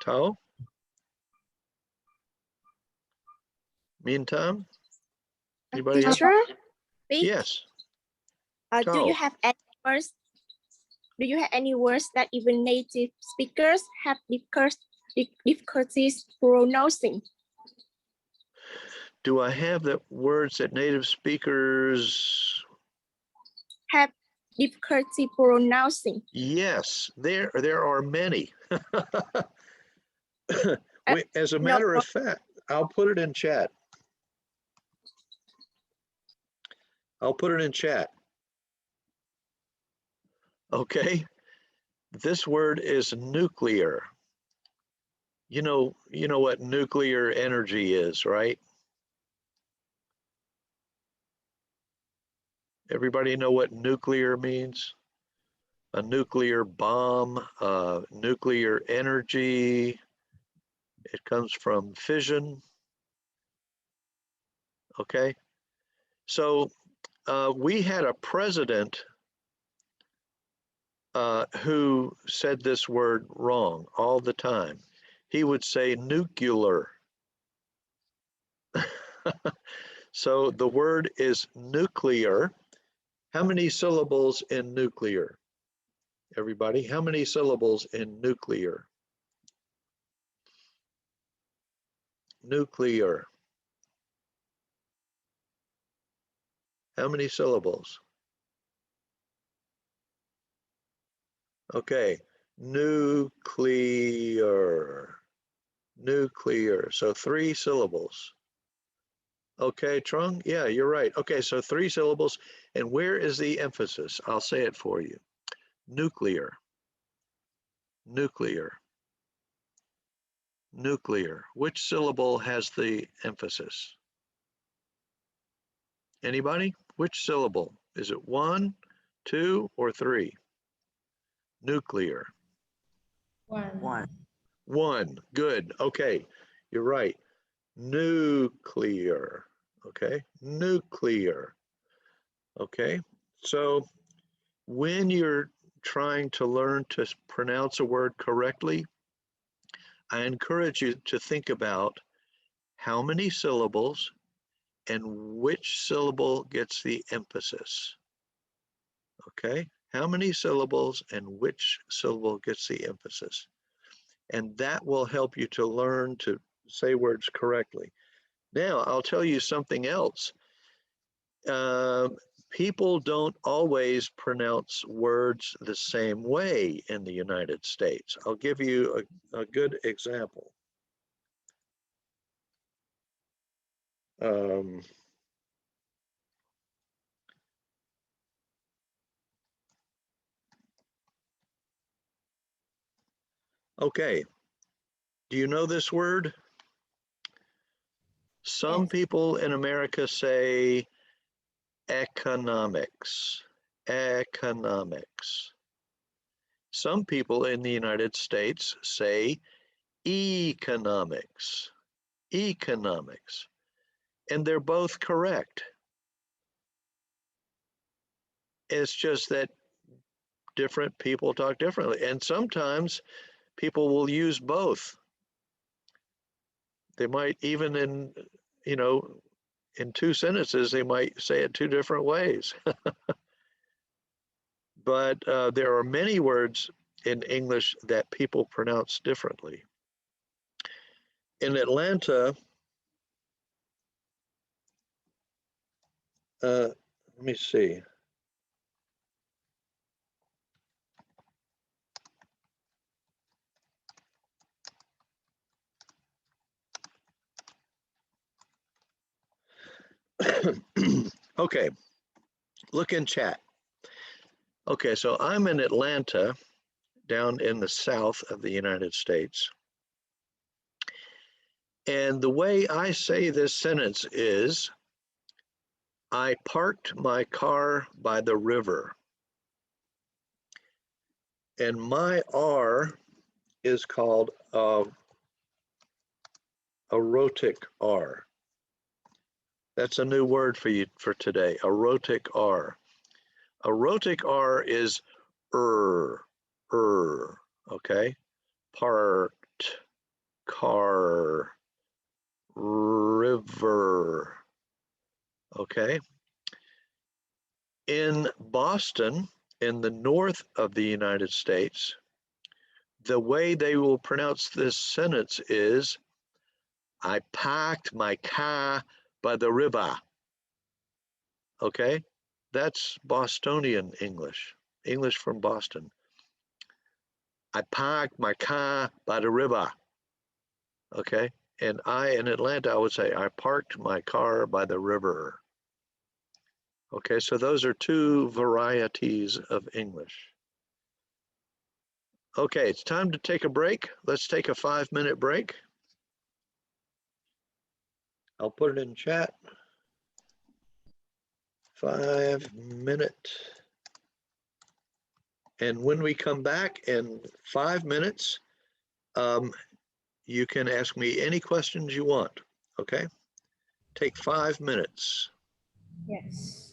Tao? Meantime? Anybody have? Teacher, please, Yes. do you Tao. have any words? Do you have any words that even native speakers have difficulties pronouncing? Do I have the words that native speakers? Have difficulty pronouncing? Yes, there are many. As a No matter of fact, I'll put it in chat. I'll put it in chat. Okay. This word is nuclear. You know what nuclear energy is, right? Everybody know what nuclear means? A nuclear bomb, nuclear energy. It comes from fission. Okay. So we had a president who said this word wrong all the time. He would say nuclear. So the word is nuclear. How many syllables in nuclear? Everybody, how many syllables in nuclear? Nuclear. How many syllables? Okay, nuclear. Nuclear. So 3 syllables. Okay, Trung? Yeah, you're right. Okay, so 3 syllables. And where is the emphasis? I'll say it for you. Nuclear. Nuclear. Nuclear. Which syllable has the emphasis? Anybody? Which syllable? Is it 1, 2, or 3? Nuclear. One. 1. Good. Okay, you're right. Nuclear. Okay, nuclear. Okay, so when you're trying to learn to pronounce a word correctly, I encourage you to think about how many syllables and which syllable gets the emphasis. Okay, how many syllables and which syllable gets the emphasis. And that will help you to learn to say words correctly. Now, I'll tell you something else. People don't always pronounce words the same way in the United States. I'll give you a good example. Um, okay. Do you know this word? Some Yes. people in America say economics. Economics. Some people in the United States say economics. Economics. And they're both correct. It's just that different people talk differently. And sometimes people will use both. They might even in two sentences, they might say it two different ways. But there are many words in English that people pronounce differently. In Atlanta, let me see. Okay, look in chat. Okay, so I'm in Atlanta, down in the south of the United States. And the way I say this sentence is, I parked my car by the river. And my R is called a rhotic R. That's a new word for you for today, a rhotic R. A rhotic R is okay? Parked, car, river, okay? In Boston, in the north of the United States, the way they will pronounce this sentence is, I parked my car by the river, okay? That's Bostonian English, English from Boston. I parked my car by the river, okay? And in Atlanta, I would say, I parked my car by the river. Okay, so those are two varieties of English. Okay, it's time to take a break. Let's take a 5-minute break. I'll put it in chat. 5-minute. And when we come back in 5 minutes, you can ask me any questions you want, okay? Take 5 minutes. Yes.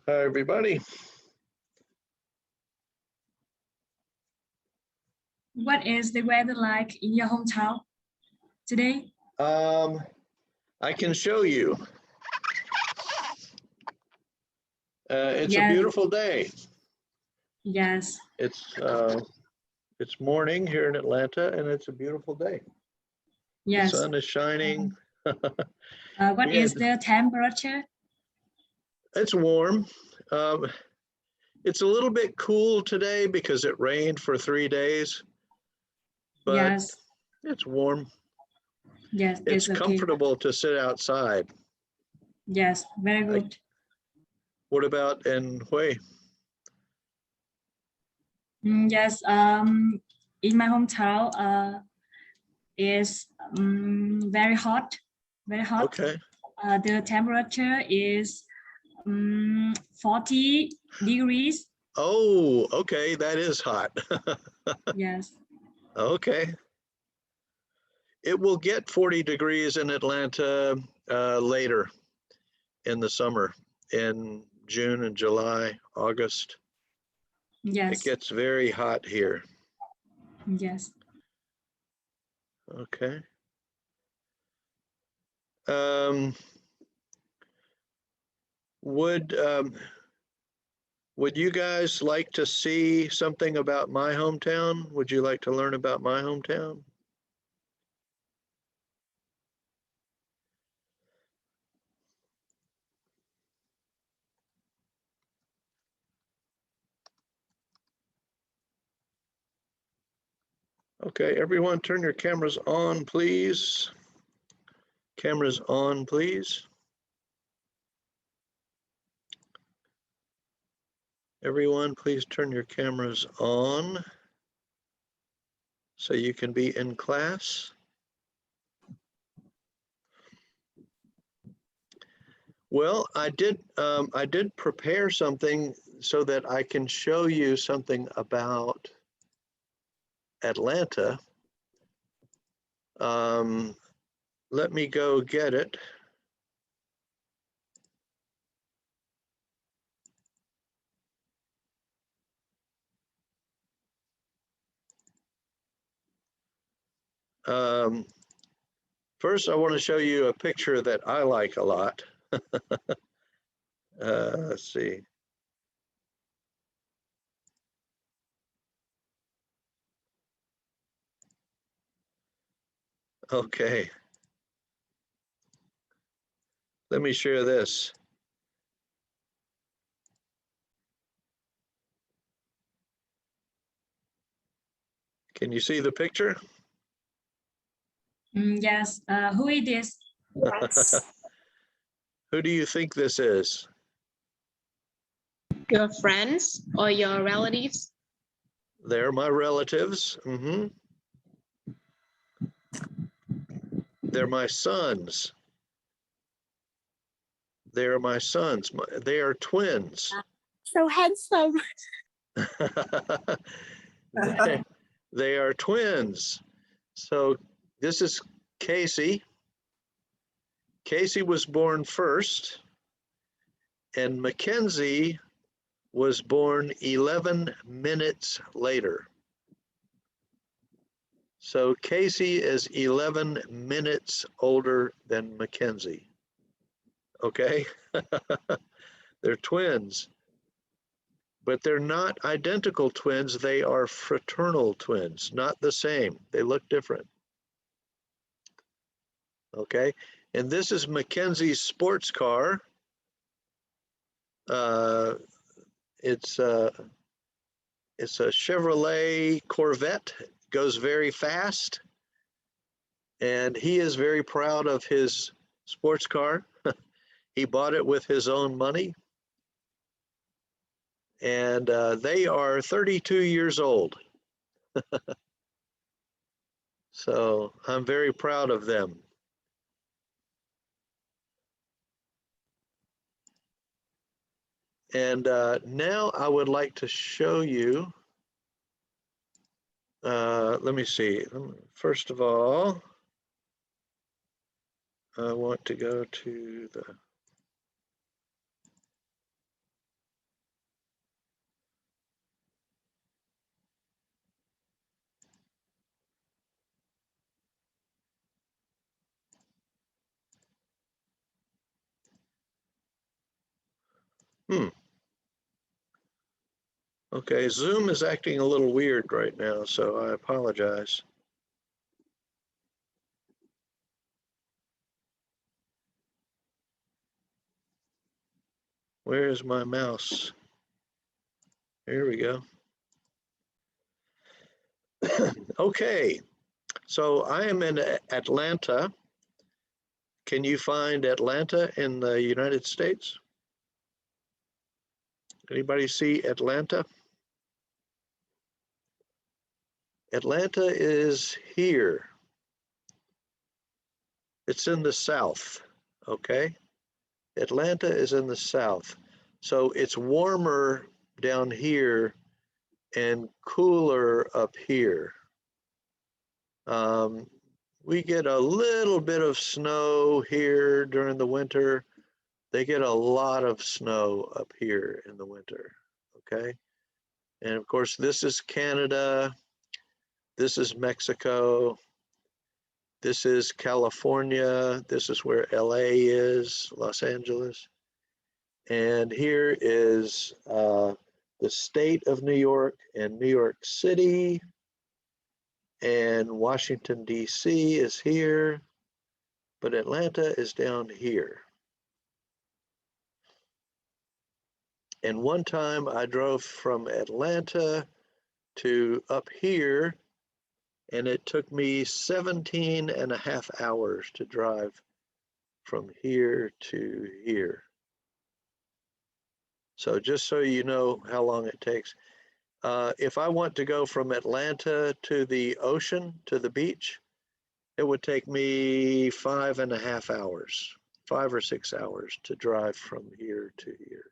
Hi, everybody. What is the weather like in your hometown today? I can show you. It's a Yes. beautiful day. Yes. It's morning here in Atlanta, and it's a beautiful day. Yes. The sun is shining. What We is had- the temperature? It's warm. It's a little bit cool today because it rained for 3 days, but Yes. it's warm. Yes. It's okay. comfortable to sit outside. Yes. Very good. What about in Hue? Yes. In my hometown, is very hot. Very hot. Okay. The temperature is 40 degrees. Oh, okay. That is hot. Yes. Okay. It will get 40 degrees in Atlanta later in the summer, in June and July, August. Yes. It gets very hot here. Yes. Okay. Would you guys like to see something about my hometown? Would you like to learn about my hometown? Okay, everyone turn your cameras on, please. Cameras on, please. Everyone, please turn your cameras on so you can be in class. Well, I did prepare something so that I can show you something about Atlanta. Let me go get it. First, I want to show you a picture that I like a lot. Let's see. Okay. Let me share this. Can you see the picture? Yes. Who is this? Yes. Who do you think this is? Your friends or your relatives? They're my relatives. They're my sons. They're my sons. They are twins. So handsome. They are twins. So this is Casey. Casey was born first, and Mackenzie was born 11 minutes later. So Casey is 11 minutes older than Mackenzie. Okay? They're twins, but they're not identical twins. They are fraternal twins, not the same. They look different. Okay? And this is Mackenzie's sports car. It's a Chevrolet Corvette. It goes very fast. And he is very proud of his sports car. He bought it with his own money. And they are 32 years old. So I'm very proud of them. And now I would like to show you, let me see. First of all, I want to go to the, Okay, Zoom is acting a little weird right now, so I apologize. Where is my mouse? Here we go. Okay, so I am in Atlanta. Can you find Atlanta in the United States? Anybody see Atlanta? Atlanta is here. It's in the south, okay? Atlanta is in the south. So it's warmer down here and cooler up here. We get a little bit of snow here during the winter. They get a lot of snow up here in the winter, okay? And of course, this is Canada. This is Mexico. This is California. This is where LA is, Los Angeles. And here is the state of New York and New York City. And Washington, D.C. is here. But Atlanta is down here. And one time I drove from Atlanta to up here, and it took me 17 and a half hours to drive from here to here. So just so you know how long it takes. If I want to go from Atlanta to the ocean, to the beach, it would take me 5.5 hours, 5 or 6 hours to drive from here to here.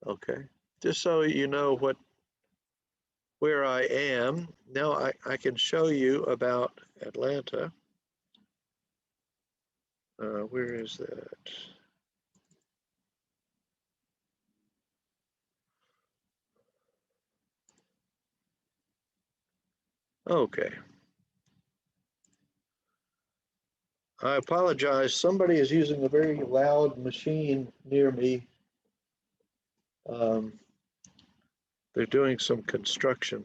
Okay, just so you know where I am. Now I can show you about Atlanta. Where is that? Okay. I apologize. Somebody is using a very loud machine near me. They're doing some construction.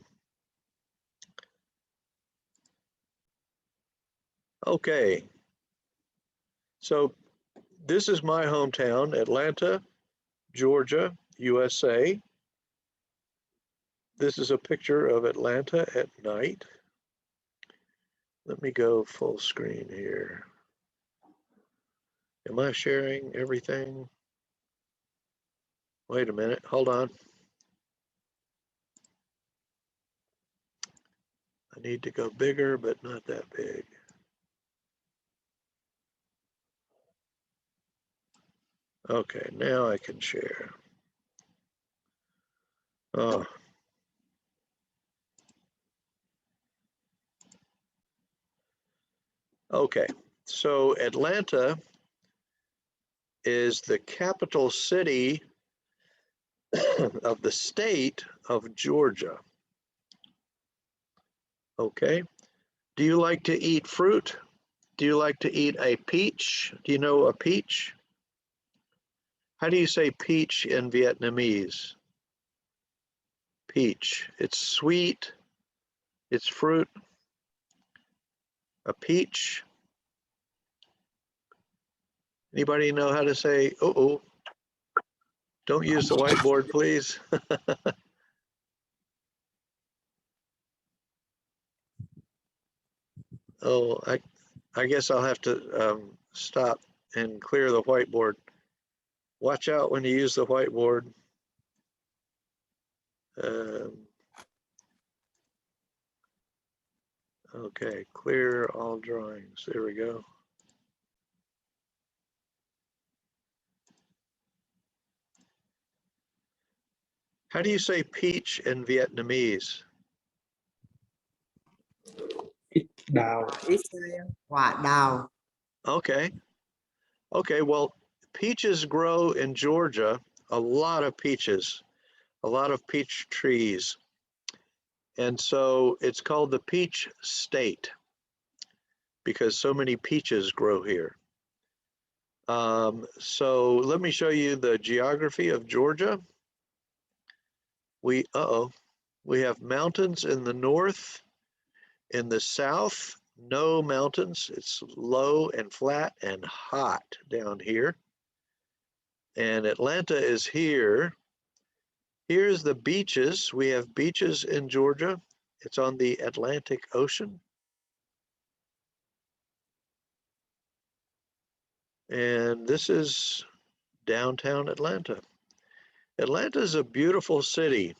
Okay. So this is my hometown, Atlanta, Georgia, USA. This is a picture of Atlanta at night. Let me go full screen here. Am I sharing everything? Wait a minute, hold on. I need to go bigger, but not that big. Okay, now I can share. Oh. Okay, so Atlanta is the capital city of the state of Georgia. Okay, do you like to eat fruit? Do you like to eat a peach? Do you know a peach? How do you say peach in Vietnamese? Peach. It's sweet. It's fruit. A peach. Anybody know how to say, uh-oh, don't use the whiteboard, please. Oh, I guess I'll have to stop and clear the whiteboard. Watch out when you use the whiteboard. Okay, clear all drawings. There we go. How do you say peach in Vietnamese? Đào. It's quả đào. Okay. Okay, well, peaches grow in Georgia, a lot of peaches, a lot of peach trees. And so it's called the peach state because so many peaches grow here. So let me show you the geography of Georgia. we have mountains in the north. In the south, no mountains. It's low and flat and hot down here. And Atlanta is here. Here's the beaches. We have beaches in Georgia. It's on the Atlantic Ocean. And this is downtown Atlanta. Atlanta is a beautiful city.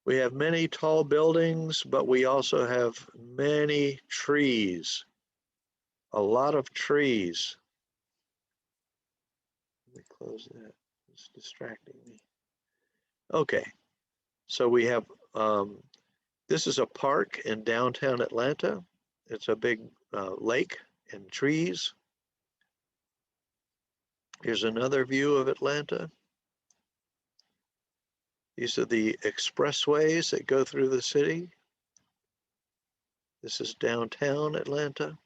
We have many tall buildings, but we also have many trees, a lot of trees. Let me close that, it's distracting me. Okay, so we have, this is a park in downtown Atlanta. It's a big lake and trees. Here's another view of Atlanta. These are the expressways that go through the city. This is downtown Atlanta.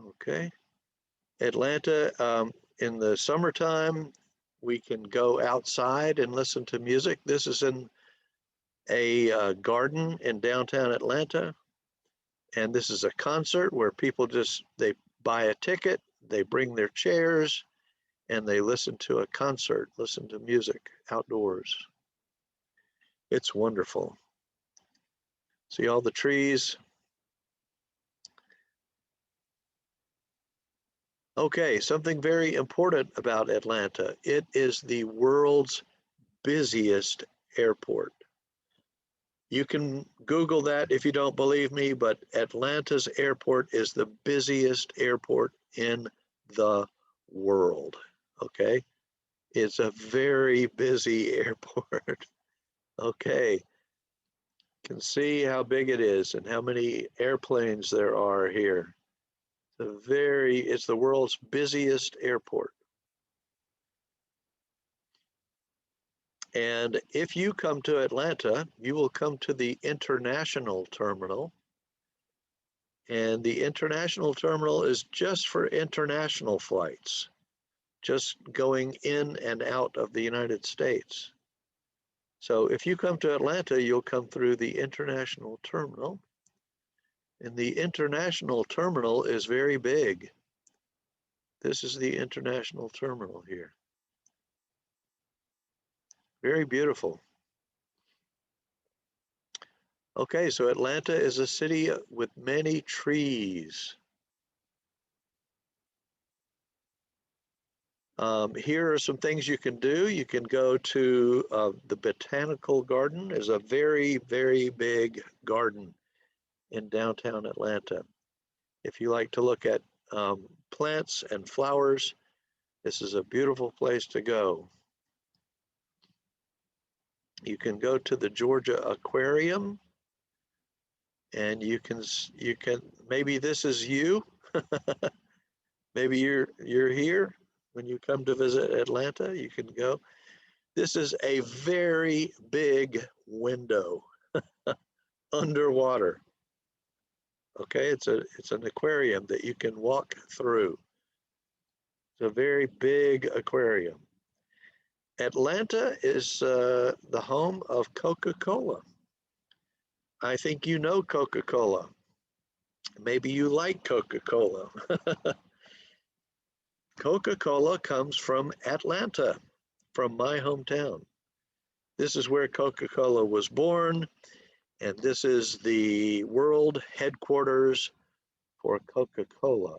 Okay. Atlanta, in the summertime, we can go outside and listen to music. This is in a garden in downtown Atlanta. And this is a concert where people they buy a ticket, they bring their chairs, and they listen to a concert, listen to music outdoors. It's wonderful. See all the trees? Okay, something very important about Atlanta. It is the world's busiest airport. You can Google that if you don't believe me, but Atlanta's airport is the busiest airport in the world, okay? It's a very busy airport, okay? Can see how big it is and how many airplanes there are here. It's the world's busiest airport. And if you come to Atlanta, you will come to the international terminal. And the international terminal is just for international flights, just going in and out of the United States. So if you come to Atlanta, you'll come through the international terminal. And the international terminal is very big. This is the international terminal here. Very beautiful. Okay, so Atlanta is a city with many trees. Here are some things you can do. You can go to the Botanical Garden. There's a very, very big garden in downtown Atlanta. If you like to look at plants and flowers, this is a beautiful place to go. You can go to the Georgia Aquarium, and you can maybe this is you. Maybe you're here when you come to visit Atlanta. You can go. This is a very big window underwater. Okay, it's an aquarium that you can walk through. It's a very big aquarium. Atlanta is the home of Coca-Cola. I think you know Coca-Cola. Maybe you like Coca-Cola. Coca-Cola comes from Atlanta, from my hometown. This is where Coca-Cola was born, and this is the world headquarters for Coca-Cola.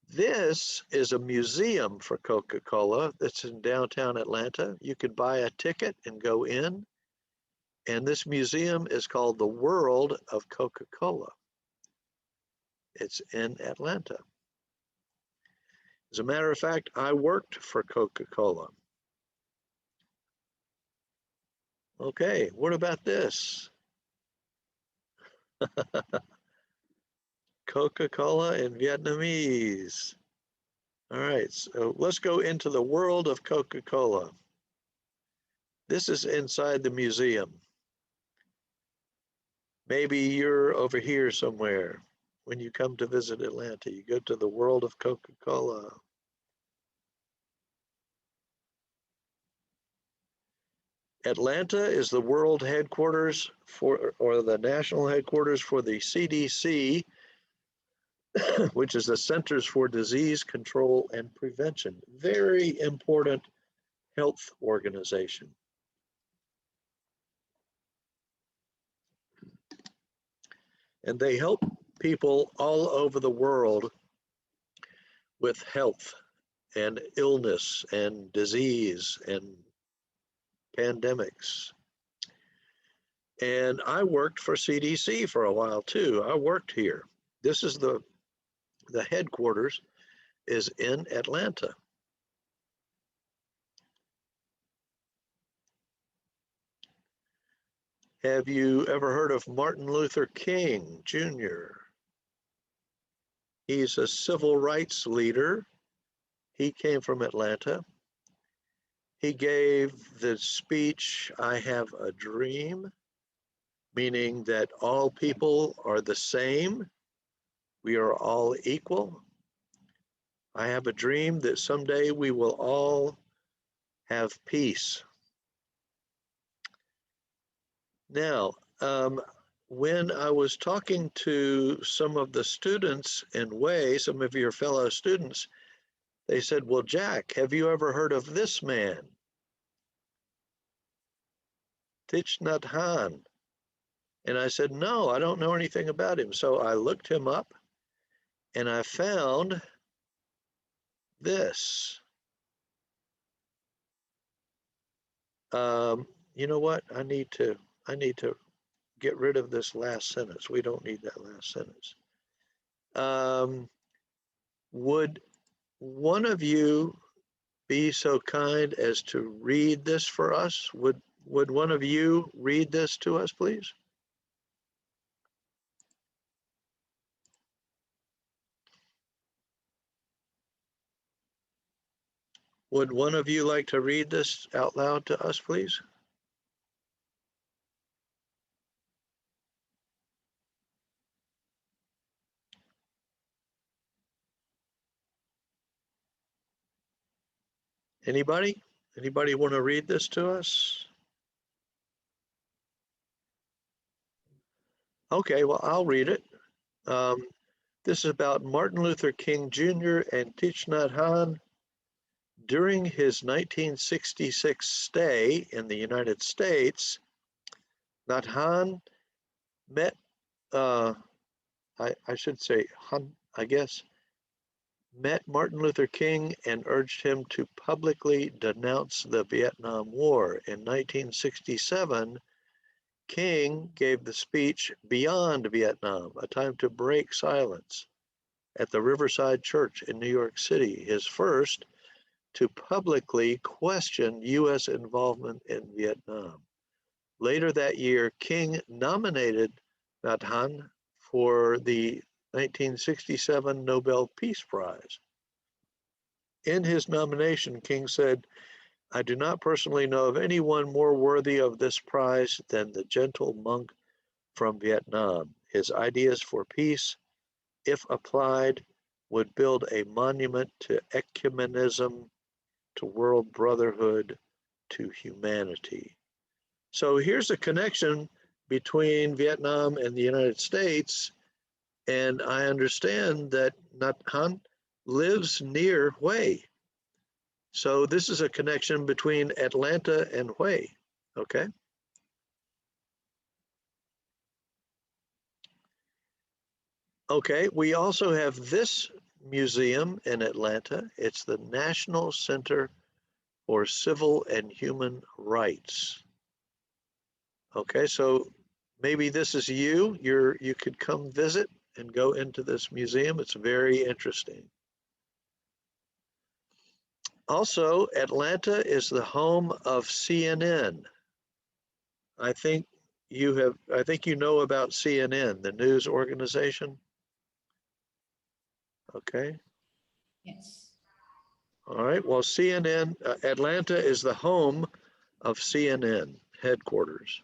This is a museum for Coca-Cola that's in downtown Atlanta. You could buy a ticket and go in, and this museum is called the World of Coca-Cola. It's in Atlanta. As a matter of fact, I worked for Coca-Cola. Okay, what about this? Coca-Cola in Vietnamese. All right, so let's go into the world of Coca-Cola. This is inside the museum. Maybe you're over here somewhere. When you come to visit Atlanta, you go to the world of Coca-Cola. Atlanta is the world headquarters for, or the national headquarters for the CDC, which is the Centers for Disease Control and Prevention. Very important health organization. And they help people all over the world with health and illness and disease and pandemics. And I worked for CDC for a while too. I worked here. This is the headquarters is in Atlanta. Have you ever heard of Martin Luther King Jr.? He's a civil rights leader. He came from Atlanta. He gave the speech, "I Have a Dream," meaning that all people are the same. We are all equal. I have a dream that someday we will all have peace. Now, when I was talking to some of the students in Hue, some of your fellow students, they said, "Well, Jack, have you ever heard of this man? Thich Nhat Hanh." And I said, "No, I don't know anything about him." So I looked him up and I found this. You know what? I need to get rid of this last sentence. We don't need that last sentence. Would one of you be so kind as to read this for us? Would one of you read this to us, please? Would one of you like to read this out loud to us, please? Anybody? Anybody want to read this to us? Okay, well, I'll read it. This is about Martin Luther King Jr. and Thich Nhat Hanh. During his 1966 stay in the United States, Nhat Hanh met, I should say, I guess, met Martin Luther King and urged him to publicly denounce the Vietnam War. In 1967, King gave the speech Beyond Vietnam, a time to break silence, at the Riverside Church in New York City, his first to publicly question U.S. involvement in Vietnam. Later that year, King nominated Nhat Hanh for the 1967 Nobel Peace Prize. In his nomination, King said, "I do not personally know of anyone more worthy of this prize than the gentle monk from Vietnam. His ideas for peace, if applied, would build a monument to ecumenism, to world brotherhood, to humanity." So here's a connection between Vietnam and the United States. And I understand that Nhat Hanh lives near Hue. So this is a connection between Atlanta and Hue, okay? Okay, we also have this museum in Atlanta. It's the National Center for Civil and Human Rights. Okay, so maybe this is you. You could come visit and go into this museum. It's very interesting. Also, Atlanta is the home of CNN. I think you know about CNN, the news organization. Okay. Yes. All right. Well, CNN, Atlanta is the home of CNN headquarters.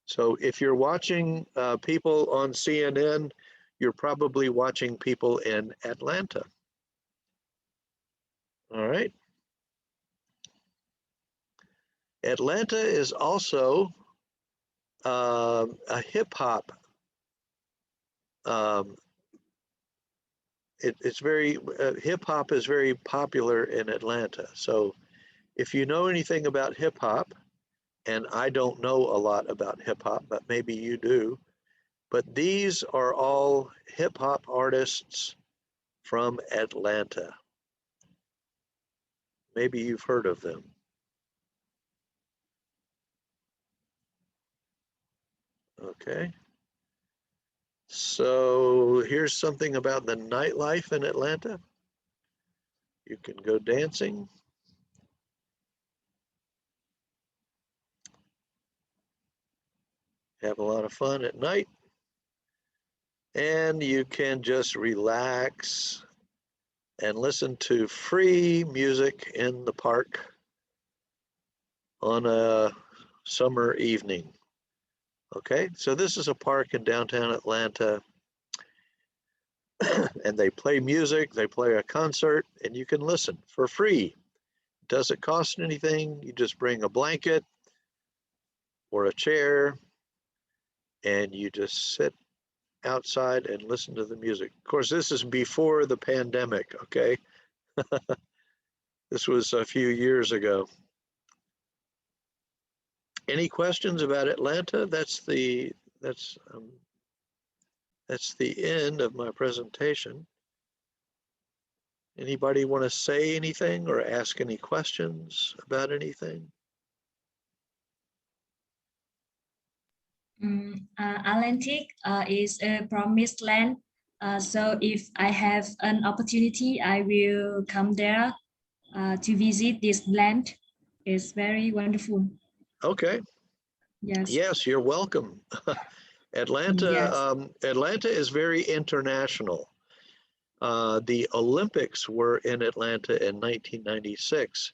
So if you're watching people on CNN, you're probably watching people in Atlanta. All right. Atlanta is also a hip hop. It's very hip hop is very popular in Atlanta. So if you know anything about hip hop, and I don't know a lot about hip hop, but maybe you do, but these are all hip hop artists from Atlanta. Maybe you've heard of them. Okay. So here's something about the nightlife in Atlanta. You can go dancing. Have a lot of fun at night. And you can just relax and listen to free music in the park on a summer evening. Okay, so this is a park in downtown Atlanta, and they play music, they play a concert, and you can listen for free. Doesn't cost anything. You just bring a blanket or a chair, and you just sit outside and listen to the music. Of course, this is before the pandemic, okay? This was a few years ago. Any questions about Atlanta? That's the end of my presentation. Anybody want to say anything or ask any questions about anything? Atlantic is a promised land. So if I have an opportunity, I will come there to visit this land. It's very wonderful. Okay. Yes. Yes, you're welcome. Atlanta, Yes. Atlanta is very international. The Olympics were in Atlanta in 1996.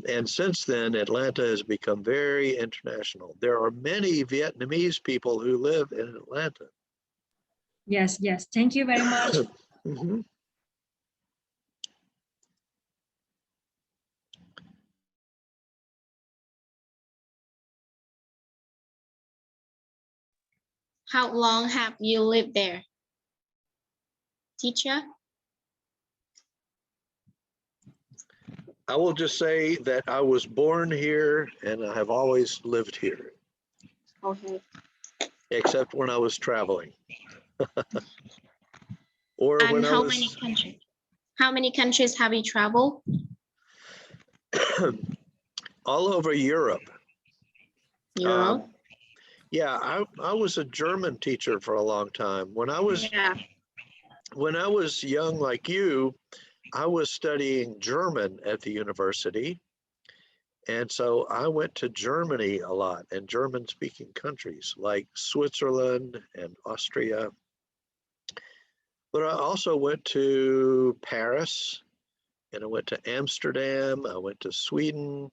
And since then, Atlanta has become very international. There are many Vietnamese people who live in Atlanta. Yes, yes. Thank you very much. Mhm. How long have you lived there, teacher? I will just say that I was born here and I have always lived here, Okay. except when I was traveling. Or And when I how many was countries? How many countries have you traveled? all over Europe. Europe. Yeah, I was a German teacher for a long time. When I was young like you, I was studying German at the university. And so I went to Germany a lot and German speaking countries like Switzerland and Austria. But I also went to Paris and I went to Amsterdam. I went to Sweden,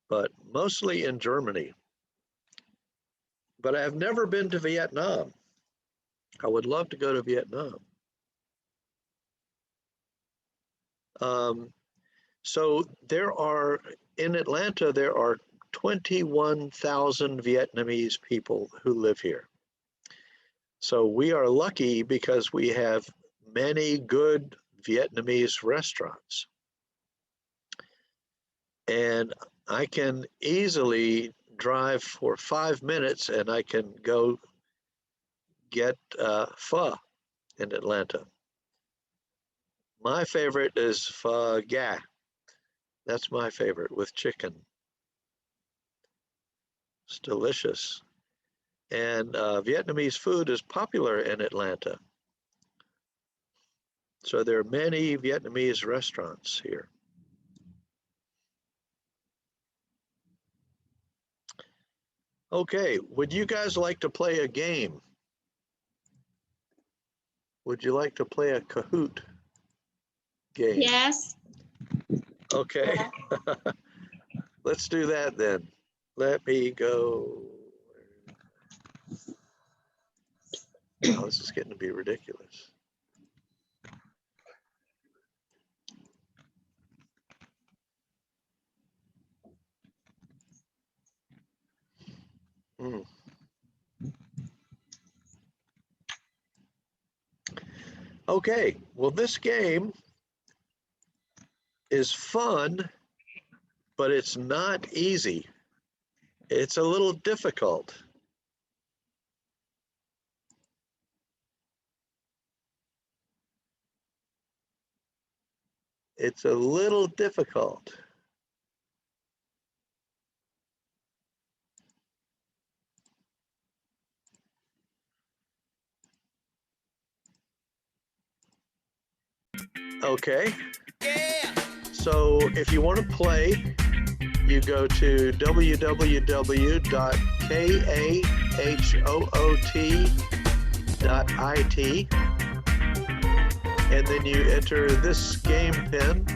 but mostly in Germany. But I have never been to Vietnam. I would love to go to Vietnam. So in Atlanta, there are 21,000 Vietnamese people who live here. So we are lucky because we have many good Vietnamese restaurants. And I can easily drive for 5 minutes and I can go get pho in Atlanta. My favorite is pho ga. That's my favorite with chicken. It's delicious. And Vietnamese food is popular in Atlanta. So there are many Vietnamese restaurants here. Okay, would you guys like to play a game? Would you like to play a Kahoot game? Yes. Okay, let's do that then. Let me go. Wow, this is getting to be ridiculous. Okay, well, this game is fun, but it's not easy. It's a little difficult. It's a little difficult. Okay. So if you want to play, you go to www.kahoot.it, and then you enter this game pin,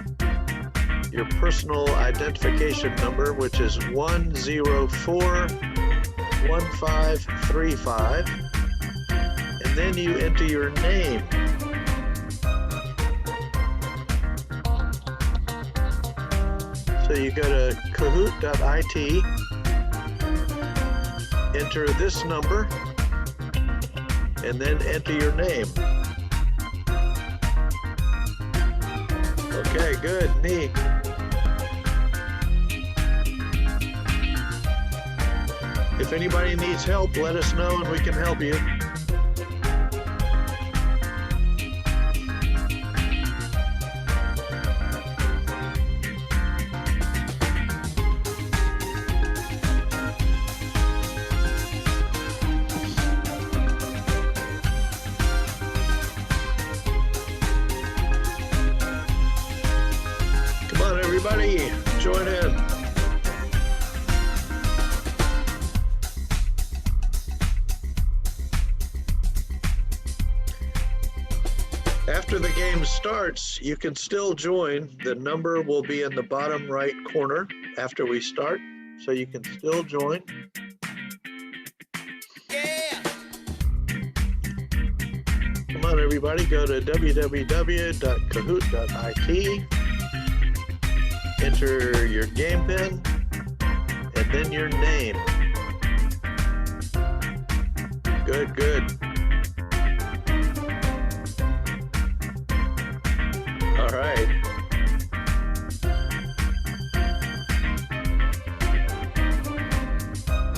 your personal identification number, which is 1041535, and then you enter your name. So you go to kahoot.it, enter this number, and then enter your name. Okay, good, neat. If anybody needs help, let us know and we can help you. Everybody, join in. After the game starts, you can still join. The number will be in the bottom right corner after we start, so you can still join. Come on, everybody, go to www.kahoot.it. Enter your game pin and then your name. Good, good. All right.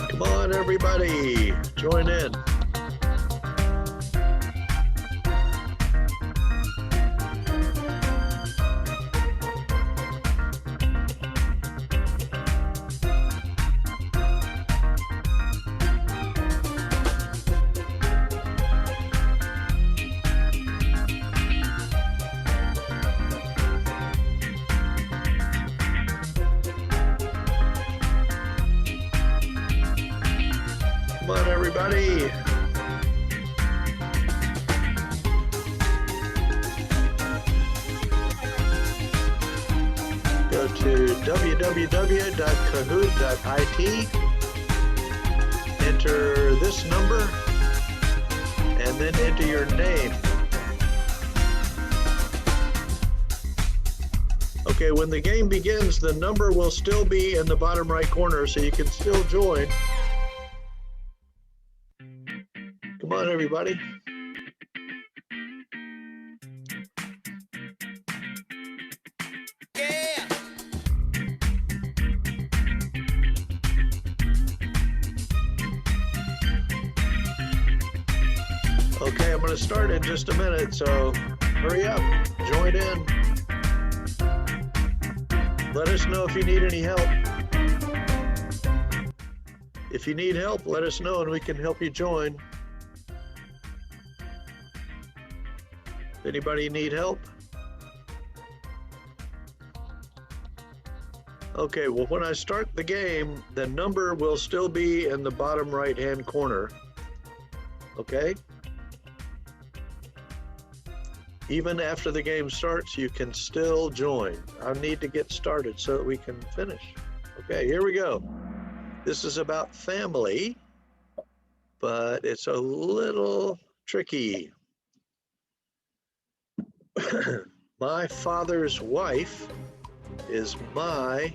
Come on, everybody, join in. Come on, everybody. Go to www.kahoot.it, enter this number, and then enter your name. Okay, when the game begins, the number will still be in the bottom right corner, so you can still join. Come on, everybody. Okay, I'm going to start in just a minute, so hurry up, join in. Let us know if you need any help. If you need help, let us know and we can help you join. Anybody need help? Okay, well, when I start the game, the number will still be in the bottom right-hand corner. Okay? Even after the game starts, you can still join. I need to get started so that we can finish. Okay, here we go. This is about family, but it's a little tricky. My father's wife is my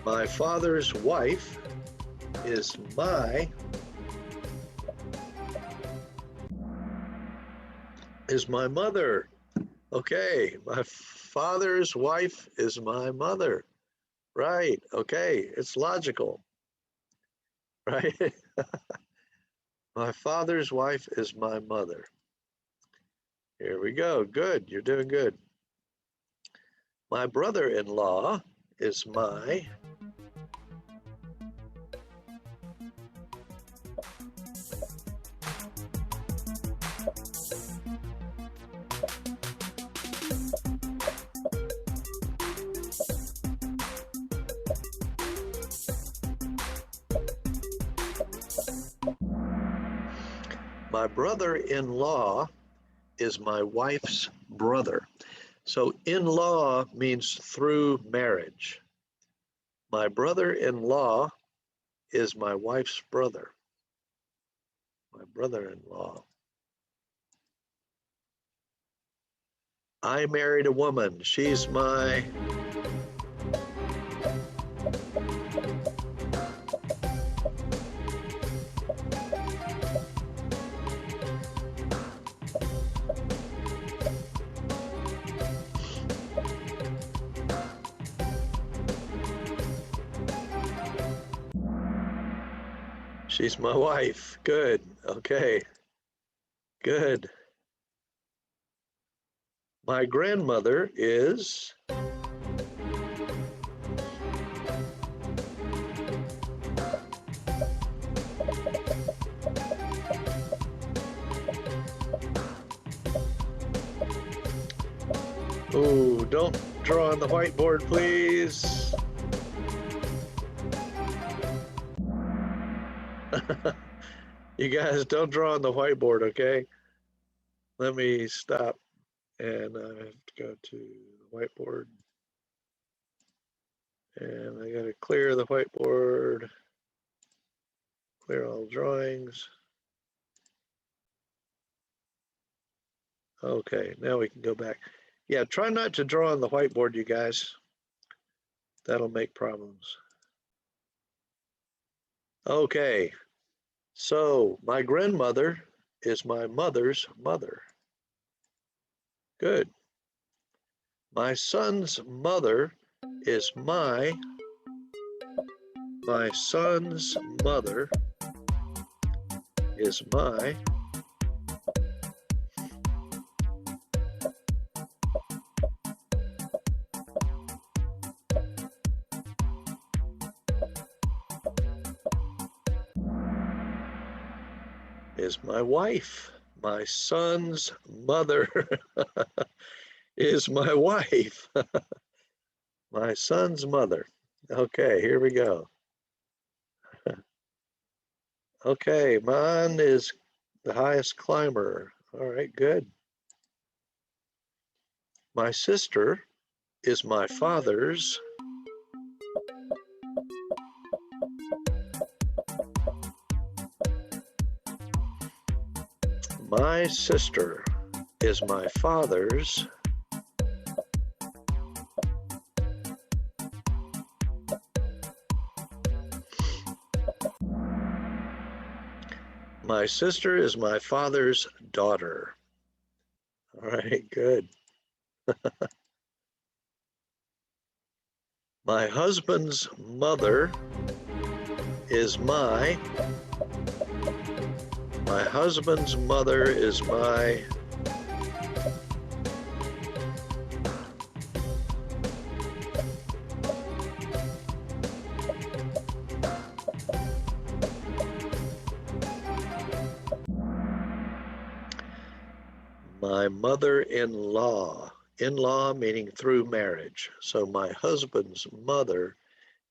My father's wife is my mother. Okay, my father's wife is my mother. Right, okay, it's logical, right? My father's wife is my mother. Here we go, good, you're doing good. My brother-in-law is my brother-in-law is my wife's brother. So in-law means through marriage. My brother-in-law is my wife's brother. My brother-in-law. I married a woman. She's my she's my wife. Good. Okay. Good. My grandmother is oh, don't draw on the whiteboard, please. You guys don't draw on the whiteboard, okay? Let me stop and I have to go to the whiteboard. And I gotta clear the whiteboard, clear all drawings. Okay, now we can go back. Yeah, try not to draw on the whiteboard, you guys. That'll make problems. Okay, so my grandmother is my mother's mother. Good. My son's mother is my son's mother is my wife. My son's mother is my wife. My son's mother. Okay, here we go. Okay, mine is the highest climber. All right, good. My sister is my father's My sister is my father's My sister is my father's daughter. All right, good. My husband's mother is my husband's mother is my mother-in-law. In-law meaning through marriage. So my husband's mother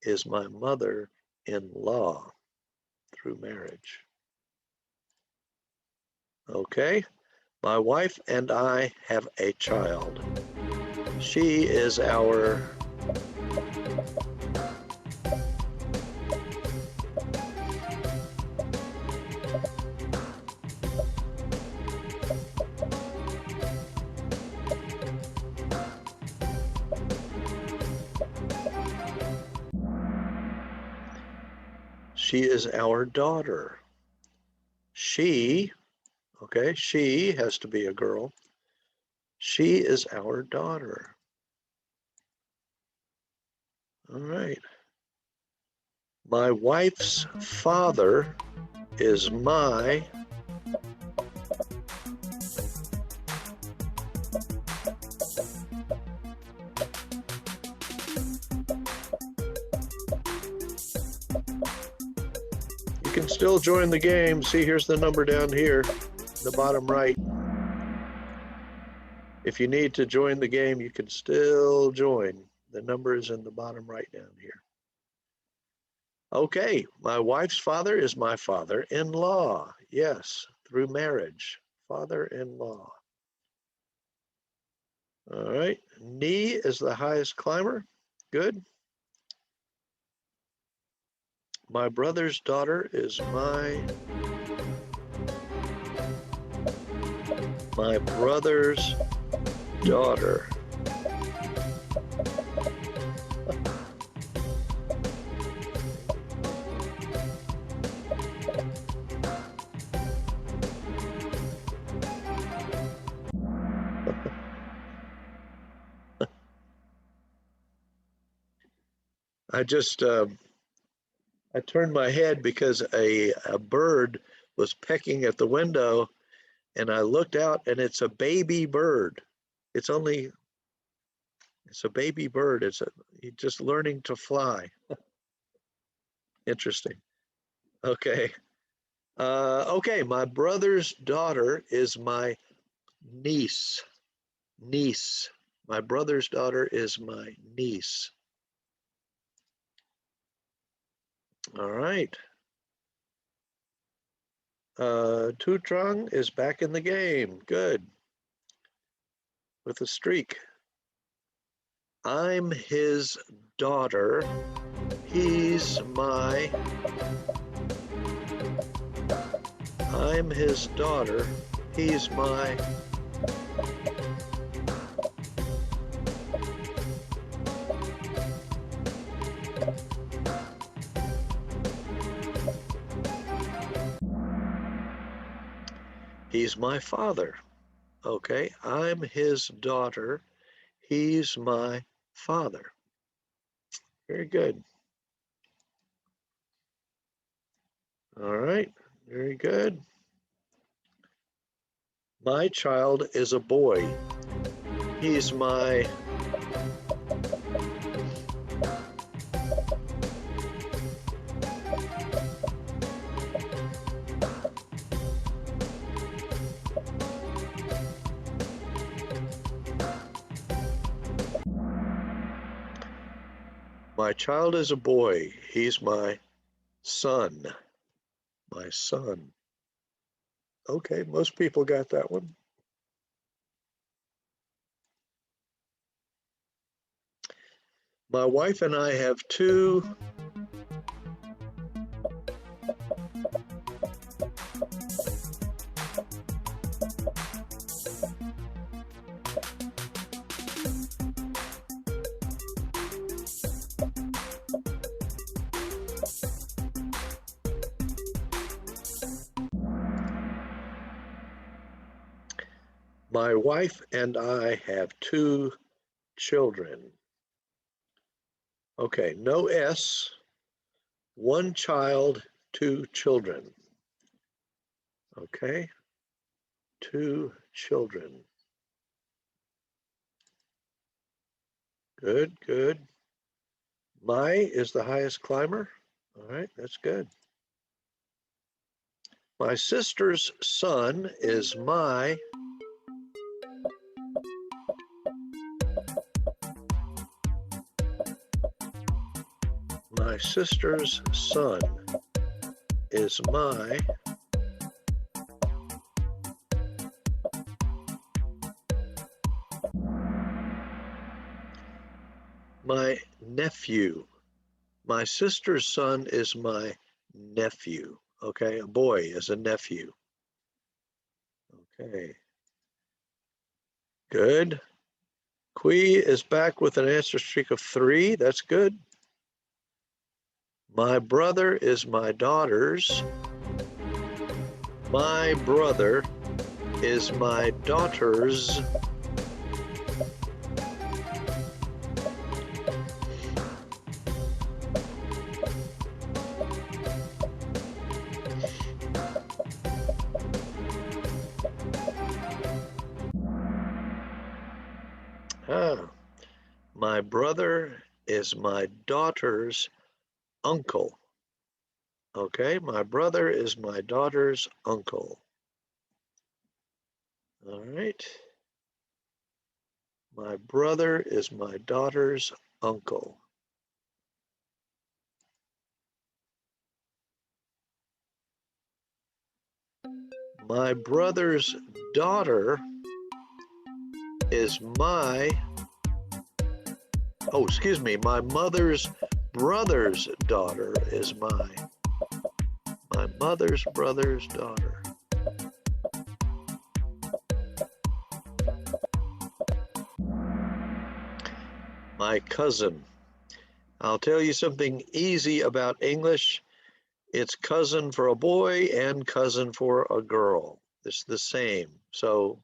is my mother-in-law through marriage. Okay, my wife and I have a child. She is our She is our daughter. She, okay, she has to be a girl. She is our daughter. All right. My wife's father is my You can still join the game. See, here's the number down here, the bottom right. If you need to join the game, you can still join. The number is in the bottom right down here. Okay, my wife's father is my father-in-law. Yes, through marriage, father-in-law. All right, Ni is the highest climber. Good. My brother's daughter is my brother's daughter. I just I turned my head because a bird was pecking at the window, and I looked out, and it's a baby bird. It's a baby bird. He's just learning to fly. Interesting. Okay. Okay, my brother's daughter is my niece. Niece. My brother's daughter is my niece. All right. Tu Trung is back in the game. Good. With a streak. I'm his daughter. I'm his daughter. He's my He's my father. Okay, I'm his daughter. He's my father. Very good. All right, very good. My child is a boy. He's my My child is a boy. He's my son. My son. Okay, most people got that one. My wife and I have two My wife and I have two children. Okay, no S, one child, two children. Okay, two children. Good, good. My is the highest climber. All right, that's good. My sister's son is my sister's son is my nephew. My sister's son is my nephew. Okay, a boy is a nephew. Okay. Good. Kui is back with an answer streak of 3. That's good. My brother is my daughter's. My brother is my daughter's. My brother is my daughter's uncle. Okay, my brother is my daughter's uncle. All right. My brother is my daughter's uncle. My brother's daughter is my, oh, excuse me, my mother's brother's daughter is my mother's brother's daughter. My cousin. I'll tell you something easy about English. It's cousin for a boy and cousin for a girl. It's the same. So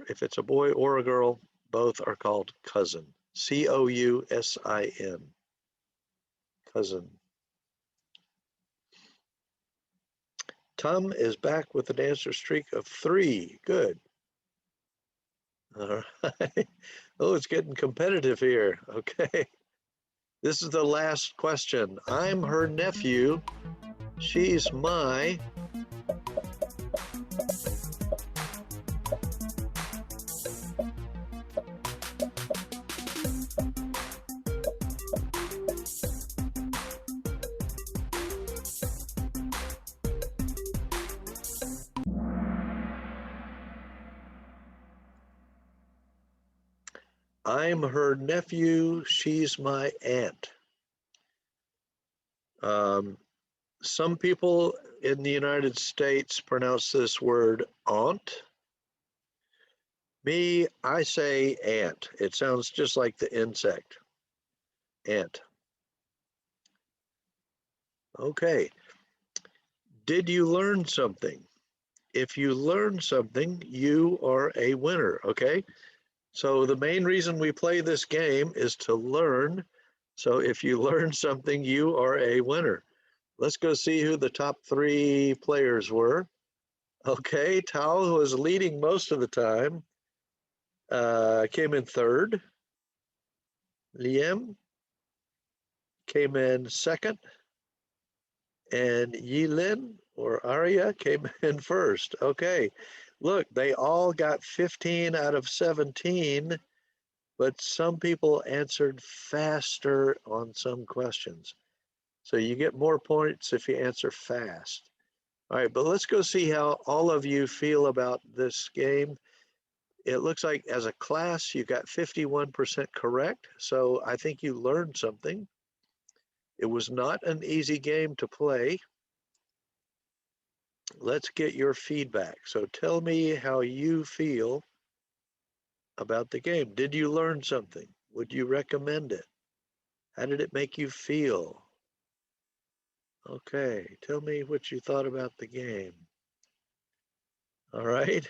if it's a boy or a girl, both are called cousin. C-O-U-S-I-N. Cousin. Tom is back with an answer streak of 3. Good. All right. Oh, it's getting competitive here. Okay. This is the last question. I'm her nephew. She's my. I'm her nephew. She's my aunt. Some people in the United States pronounce this word aunt. Me, I say ant. It sounds just like the insect. Ant. Okay. Did you learn something? If you learn something, you are a winner, okay? So the main reason we play this game is to learn. So if you learn something, you are a winner. Let's go see who the top 3 players were. Okay, Tao, who was leading most of the time, came in 3rd. Liam came in 2nd. And Yilin or Arya came in 1st. Okay, look, they all got 15 out of 17, but some people answered faster on some questions. So you get more points if you answer fast. All right, but let's go see how all of you feel about this game. It looks like as a class, you got 51% correct. So I think you learned something. It was not an easy game to play. Let's get your feedback. So tell me how you feel about the game. Did you learn something? Would you recommend it? How did it make you feel? Okay, tell me what you thought about the game. All right.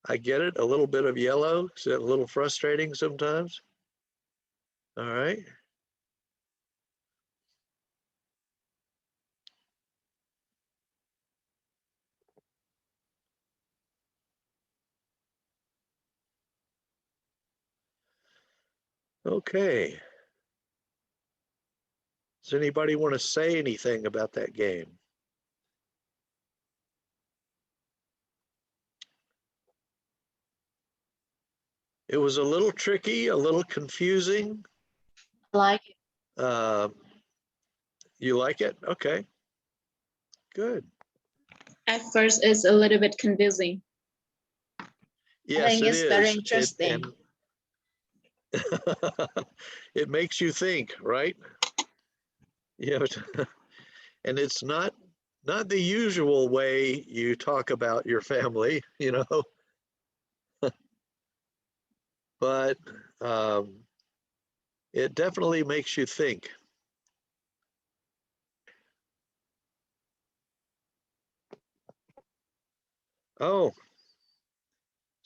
I get it, a little bit of yellow. Is it a little frustrating sometimes? All right. Okay. Does anybody want to say anything about that game? It was a little tricky, a little confusing. I like it. You like it? Okay. Good. At first, it's a little bit confusing. Yes, I think it it's very is. interesting. It makes you think, right? Yeah, and it's not the usual way you talk about your family, you know. But It definitely makes you think. Oh,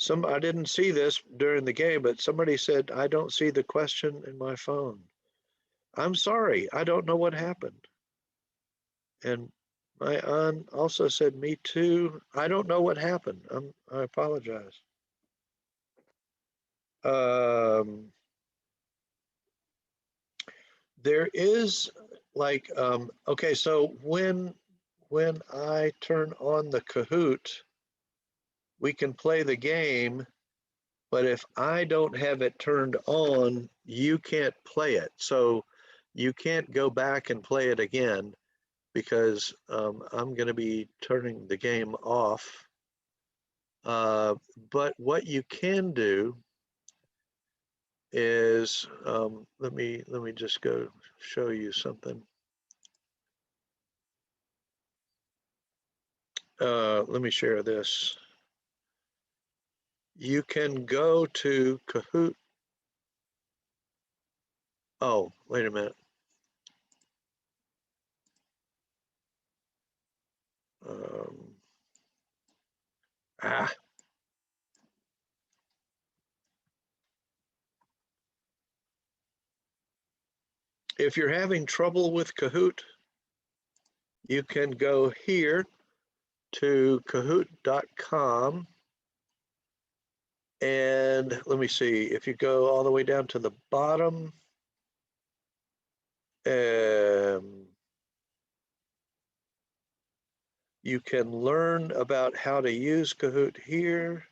I didn't see this during the game, but somebody said, I don't see the question in my phone. I'm sorry, I don't know what happened. And my aunt also said, me too. I don't know what happened. I apologize. There is like, okay, so when I turn on the Kahoot, we can play the game, but if I don't have it turned on, you can't play it. So you can't go back and play it again because I'm going to be turning the game off. But what you can do is, let me just go show you something. Let me share this. You can go to Kahoot. Oh, wait a minute. Ah. If you're having trouble with Kahoot, you can go here to kahoot.com. And let me see, if you go all the way down to the bottom, you can learn about how to use Kahoot here.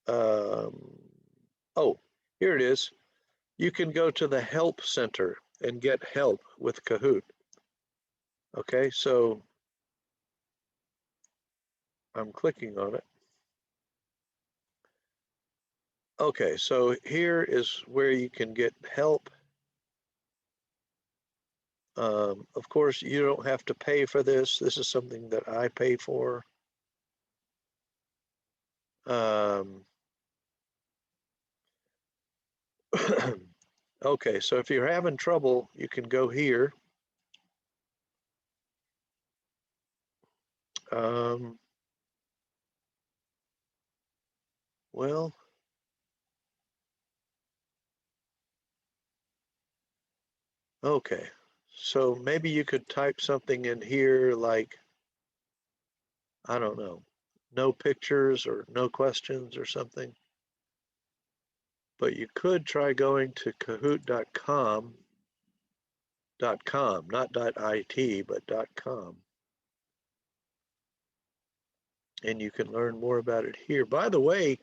Oh, here it is. You can go to the Help Center and get help with Kahoot. Okay, so I'm clicking on it. Okay, so here is where you can get help. Of course, you don't have to pay for this. This is something that I pay for. Okay, so if you're having trouble, you can go here. Well, okay, so maybe you could type something in here like, I don't know, no pictures or no questions or something. But you could try going to kahoot.com, not .it, but .com. And you can learn more about it here. By the way,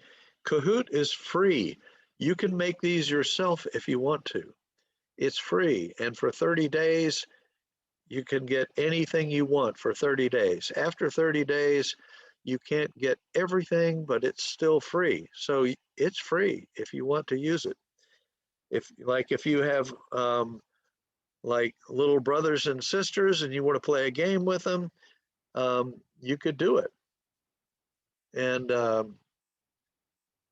Kahoot is free. You can make these yourself if you want to. It's free. And for 30 days, you can get anything you want for 30 days. After 30 days, you can't get everything, but it's still free. So it's free if you want to use it. If you have like little brothers and sisters and you want to play a game with them, you could do it. And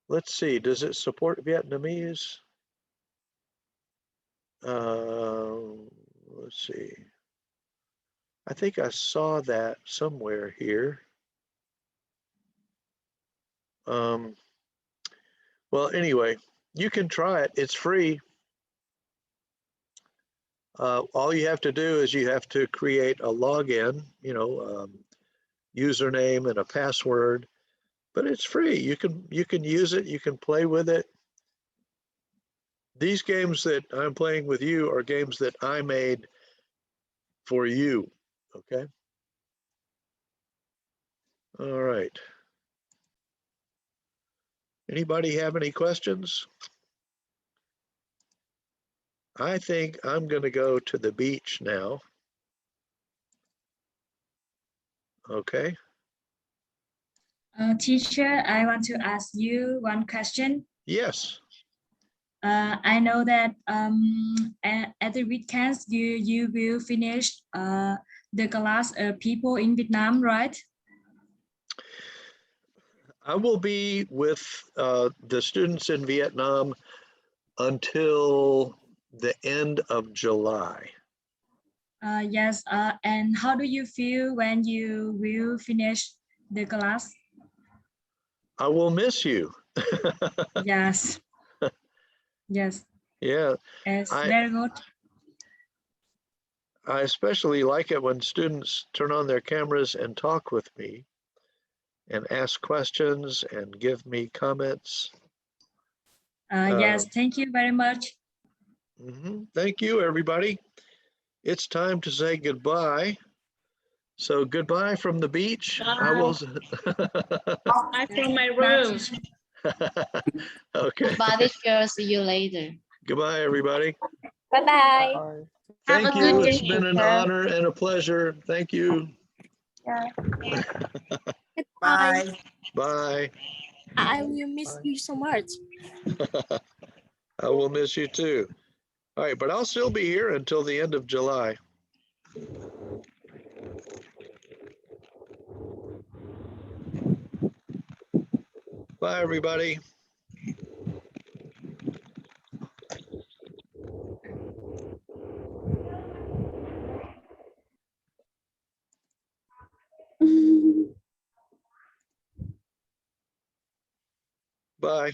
let's see, does it support Vietnamese? Let's see. I think I saw that somewhere here. Well, anyway, you can try it. It's free. All you have to do is you have to create a login, username and a password, but it's free. You can use it. You can play with it. These games that I'm playing with you are games that I made for you. Okay. All right. Anybody have any questions? I think I'm going to go to the beach now. Okay. Teacher, I want to ask you one question. Yes. I know that at the weekends you will finish the class people in Vietnam, right? I will be with the students in Vietnam until the end of July. Yes. And how do you feel when you will finish the class? I will miss you. Yes. Yes. Yeah, It's I very good. especially like it when students turn on their cameras and talk with me and ask questions and give me comments. Yes. Thank you very much. Thank you, everybody. It's time to say goodbye. So goodbye from the beach. I will. Bye from my room. Okay. Goodbye, teacher. See you later. Goodbye, everybody. Bye-bye. Have Thank a you. good It's day. been an honor and a pleasure. Thank you. Bye. Bye. Bye. I will miss you so much. I will miss you too. All right, but I'll still be here until the end of July. Bye, everybody. Bye.